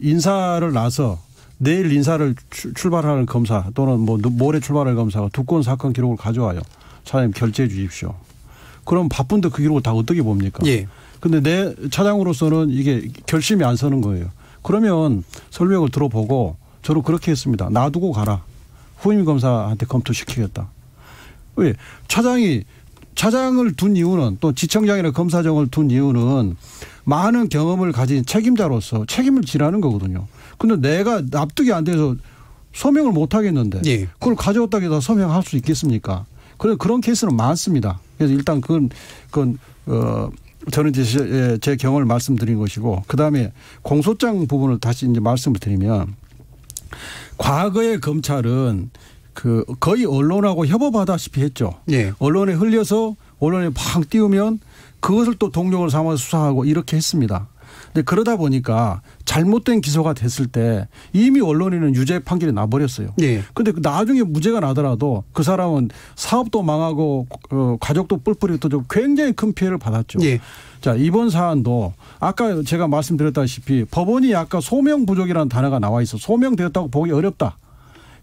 인사를 나서 내일 인사를 출발하는 검사 또는 뭐 모레 출발할 검사가 두 건 사건 기록을 가져와요. 차장님 결재해 주십시오. 그럼 바쁜데 그 기록을 다 어떻게 봅니까? 근데 내 차장으로서는 이게 결심이 안 서는 거예요. 그러면 설명을 들어보고 저는 그렇게 했습니다. 놔두고 가라. 후임 검사한테 검토시키겠다. 왜? 차장을 둔 이유는 또 지청장이나 검사장을 둔 이유는 많은 경험을 가진 책임자로서 책임을 지라는 거거든요. 근데 내가 납득이 안 돼서 소명을 못 하겠는데 그걸 가져왔다고 해서 소명할 수 있겠습니까? 그런 케이스는 많습니다. 그래서 일단 그건 저는 이제 제 경험을 말씀드린 것이고 그다음에 공소장 부분을 다시 이제 말씀을 드리면 과거의 검찰은 거의 언론하고 협업하다시피 했죠. 언론에 흘려서 언론에 팍 띄우면 그것을 또 동력을 삼아서 수사하고 이렇게 했습니다. 근데 그러다 보니까 잘못된 기소가 됐을 때 이미 언론에는 유죄 판결이 나버렸어요. 근데 나중에 무죄가 나더라도 그 사람은 사업도 망하고 가족도 뿔뿔이 터지고 굉장히 큰 피해를 받았죠. 자, 이번 사안도 아까 제가 말씀드렸다시피 법원이 아까 소명 부족이라는 단어가 나와 있어. 소명되었다고 보기 어렵다.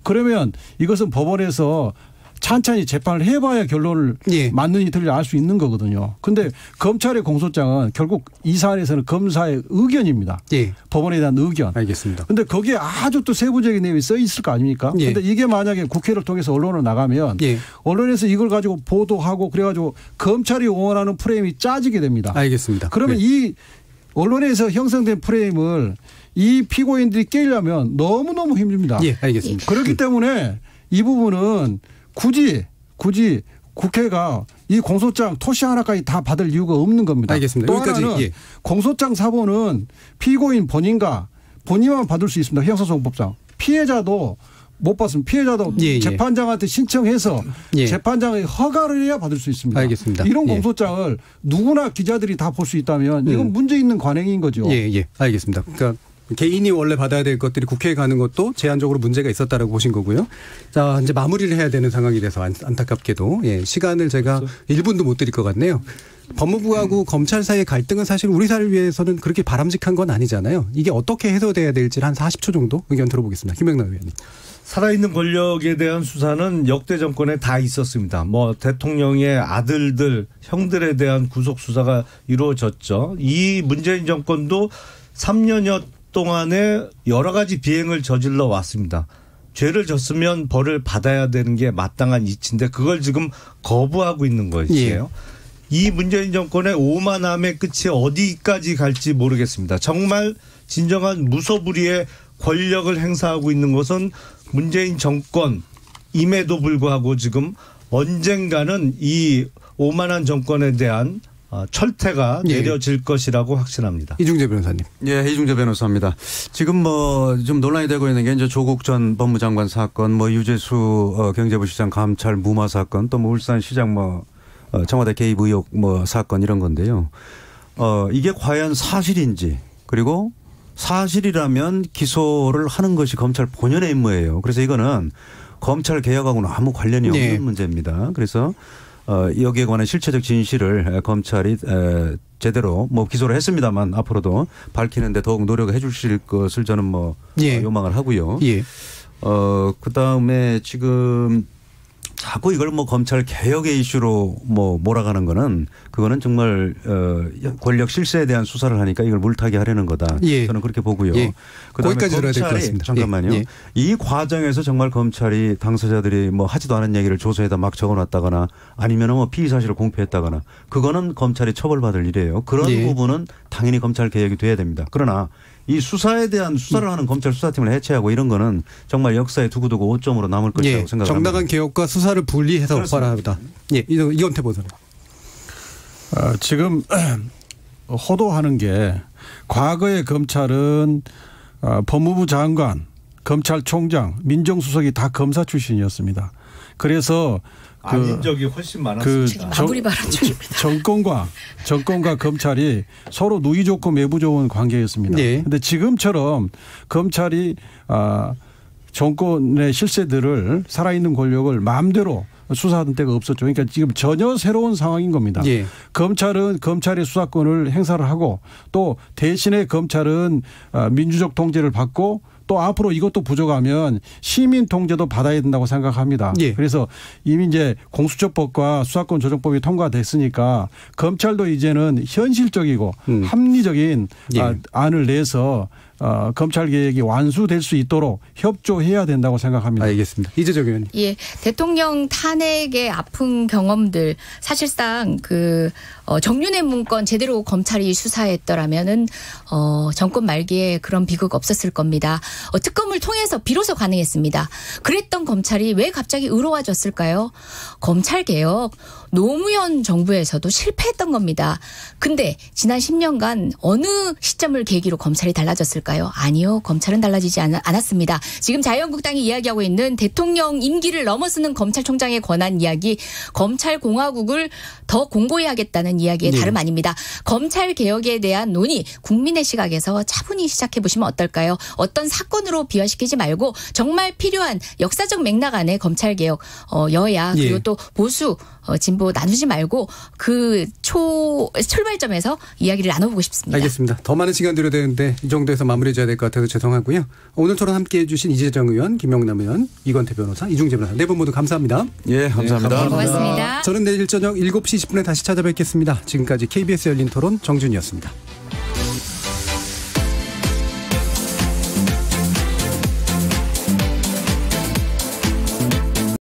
그러면 이것은 법원에서 찬찬히 재판을 해봐야 결론을 맞는지 틀린지 알 수 있는 거거든요. 그런데 검찰의 공소장은 결국 이 사안에서는 검사의 의견입니다. 법원에 대한 의견. 알겠습니다. 그런데 거기에 아주 또 세부적인 내용이 써 있을 거 아닙니까? 그런데 이게 만약에 국회를 통해서 언론으로 나가면 언론에서 이걸 가지고 보도하고 그래가지고 검찰이 원하는 프레임이 짜지게 됩니다. 알겠습니다. 그러면 이 언론에서 형성된 프레임을 이 피고인들이 깨려면 너무너무 힘듭니다. 알겠습니다. 그렇기 때문에 이 부분은 굳이 국회가 이 공소장 토시 하나까지 다 받을 이유가 없는 겁니다. 알겠습니다. 또 여기까지, 하나는 공소장 사본은 피고인 본인만 받을 수 있습니다. 형사소송법상. 피해자도 못 받습니다. 피해자도 재판장한테 신청해서 재판장의 허가를 해야 받을 수 있습니다. 알겠습니다. 이런 공소장을 누구나 기자들이 다 볼 수 있다면 이건 문제 있는 관행인 거죠. 알겠습니다. 그러니까 개인이 원래 받아야 될 것들이 국회에 가는 것도 제한적으로 문제가 있었다라고 보신 거고요. 자, 이제 마무리를 해야 되는 상황이 돼서 안타깝게도 시간을 제가 1분도 못 드릴 것 같네요. 법무부하고 검찰 사이의 갈등은 사실 우리 사회를 위해서는 그렇게 바람직한 건 아니잖아요. 이게 어떻게 해소돼야 될지 한 40초 정도 의견 들어보겠습니다. 김영남 의원님. 살아있는 권력에 대한 수사는 역대 정권에 다 있었습니다. 뭐 대통령의 아들들, 형들에 대한 구속 수사가 이루어졌죠. 이 문재인 정권도 3년여 동안에 여러 가지 비행을 저질러 왔습니다. 죄를 졌으면 벌을 받아야 되는 게 마땅한 이치인데 그걸 지금 거부하고 있는 것이에요. 이 문재인 정권의 오만함의 끝이 어디까지 갈지 모르겠습니다. 정말 진정한 무소불위의 권력을 행사하고 있는 것은 문재인 정권임에도 불구하고 지금 언젠가는 이 오만한 정권에 대한 철퇴가 내려질 것이라고 확신합니다. 이중재 변호사님. 이중재 변호사입니다. 지금 뭐 좀 논란이 되고 있는 게 이제 조국 전 법무장관 사건, 뭐 유재수 경제부 시장 감찰 무마 사건, 또 뭐 울산시장 청와대 개입 의혹 사건 이런 건데요. 이게 과연 사실인지, 그리고 사실이라면 기소를 하는 것이 검찰 본연의 임무예요. 그래서 이거는 검찰 개혁하고는 아무 관련이 없는 문제입니다. 그래서 여기에 관한 실체적 진실을 검찰이 제대로 기소를 했습니다만 앞으로도 밝히는데 더욱 노력을 해 주실 것을 저는 요망을 하고요. 그다음에 지금 자꾸 이걸 검찰 개혁의 이슈로 몰아가는 거는 그거는 정말 권력 실세에 대한 수사를 하니까 이걸 물타기 하려는 거다. 저는 그렇게 보고요. 그다음에 거기까지 들어야 될 것 같습니다. 잠깐만요. 이 과정에서 정말 검찰이 당사자들이 하지도 않은 얘기를 조서에다 막 적어놨다거나 아니면 피의 사실을 공표했다거나 그거는 검찰이 처벌받을 일이에요. 그런 부분은 당연히 검찰 개혁이 돼야 됩니다. 그러나 이 수사에 대한 수사를 하는 검찰 수사팀을 해체하고 이런 거는 정말 역사에 두고두고 오점으로 남을 것이라고 생각합니다. 정당한 개혁과 수사를 분리해서 바라보다. 이건태 보도는. 지금 호도하는 게 과거의 검찰은 법무부 장관, 검찰총장, 민정수석이 다 검사 출신이었습니다. 그래서 아닌 적이 훨씬 많았습니다. 마무리 발언 중입니다. 정권과 검찰이 서로 누이 좋고 매부 좋은 관계였습니다. 그런데 지금처럼 검찰이 정권의 실세들을 살아있는 권력을 마음대로 수사하던 때가 없었죠. 그러니까 지금 전혀 새로운 상황인 겁니다. 검찰은 검찰의 수사권을 행사를 하고 또 대신에 검찰은 민주적 통제를 받고 또 앞으로 이것도 부족하면 시민 통제도 받아야 된다고 생각합니다. 그래서 이미 이제 공수처법과 수사권 조정법이 통과됐으니까 검찰도 이제는 현실적이고 합리적인 안을 내서 검찰 개혁이 완수될 수 있도록 협조해야 된다고 생각합니다. 알겠습니다. 이재정 의원님. 대통령 탄핵의 아픈 경험들 사실상 정윤회 문건 제대로 검찰이 수사했더라면은 정권 말기에 그런 비극 없었을 겁니다. 특검을 통해서 비로소 가능했습니다. 그랬던 검찰이 왜 갑자기 의로워졌을까요? 검찰 개혁 노무현 정부에서도 실패했던 겁니다. 근데 지난 10년간 어느 시점을 계기로 검찰이 달라졌을까요? 아니요. 검찰은 달라지지 않았습니다. 지금 자유한국당이 이야기하고 있는 대통령 임기를 넘어서는 검찰총장의 권한 이야기, 검찰공화국을 더 공고히 하겠다는 있다는 이야기의 다름 아닙니다. 검찰 개혁에 대한 논의 국민의 시각에서 차분히 시작해 보시면 어떨까요? 어떤 사건으로 비화시키지 말고 정말 필요한 역사적 맥락 안에 검찰 개혁 여야 그리고 또 보수 진보 나누지 말고 그 출발점에서 이야기를 나눠보고 싶습니다. 알겠습니다. 더 많은 시간 드려야 되는데 이 정도에서 마무리해줘야 될 것 같아서 죄송하고요. 오늘 토론 함께해 주신 이재정 의원, 김영남 의원, 이건태 변호사, 이중재 변호사 네 분 모두 감사합니다. 예, 감사합니다. 네, 고맙습니다. 저는 내일 저녁 7시 10분에 다시 찾아뵙겠습니다. 지금까지 KBS 열린 토론 정준이었습니다.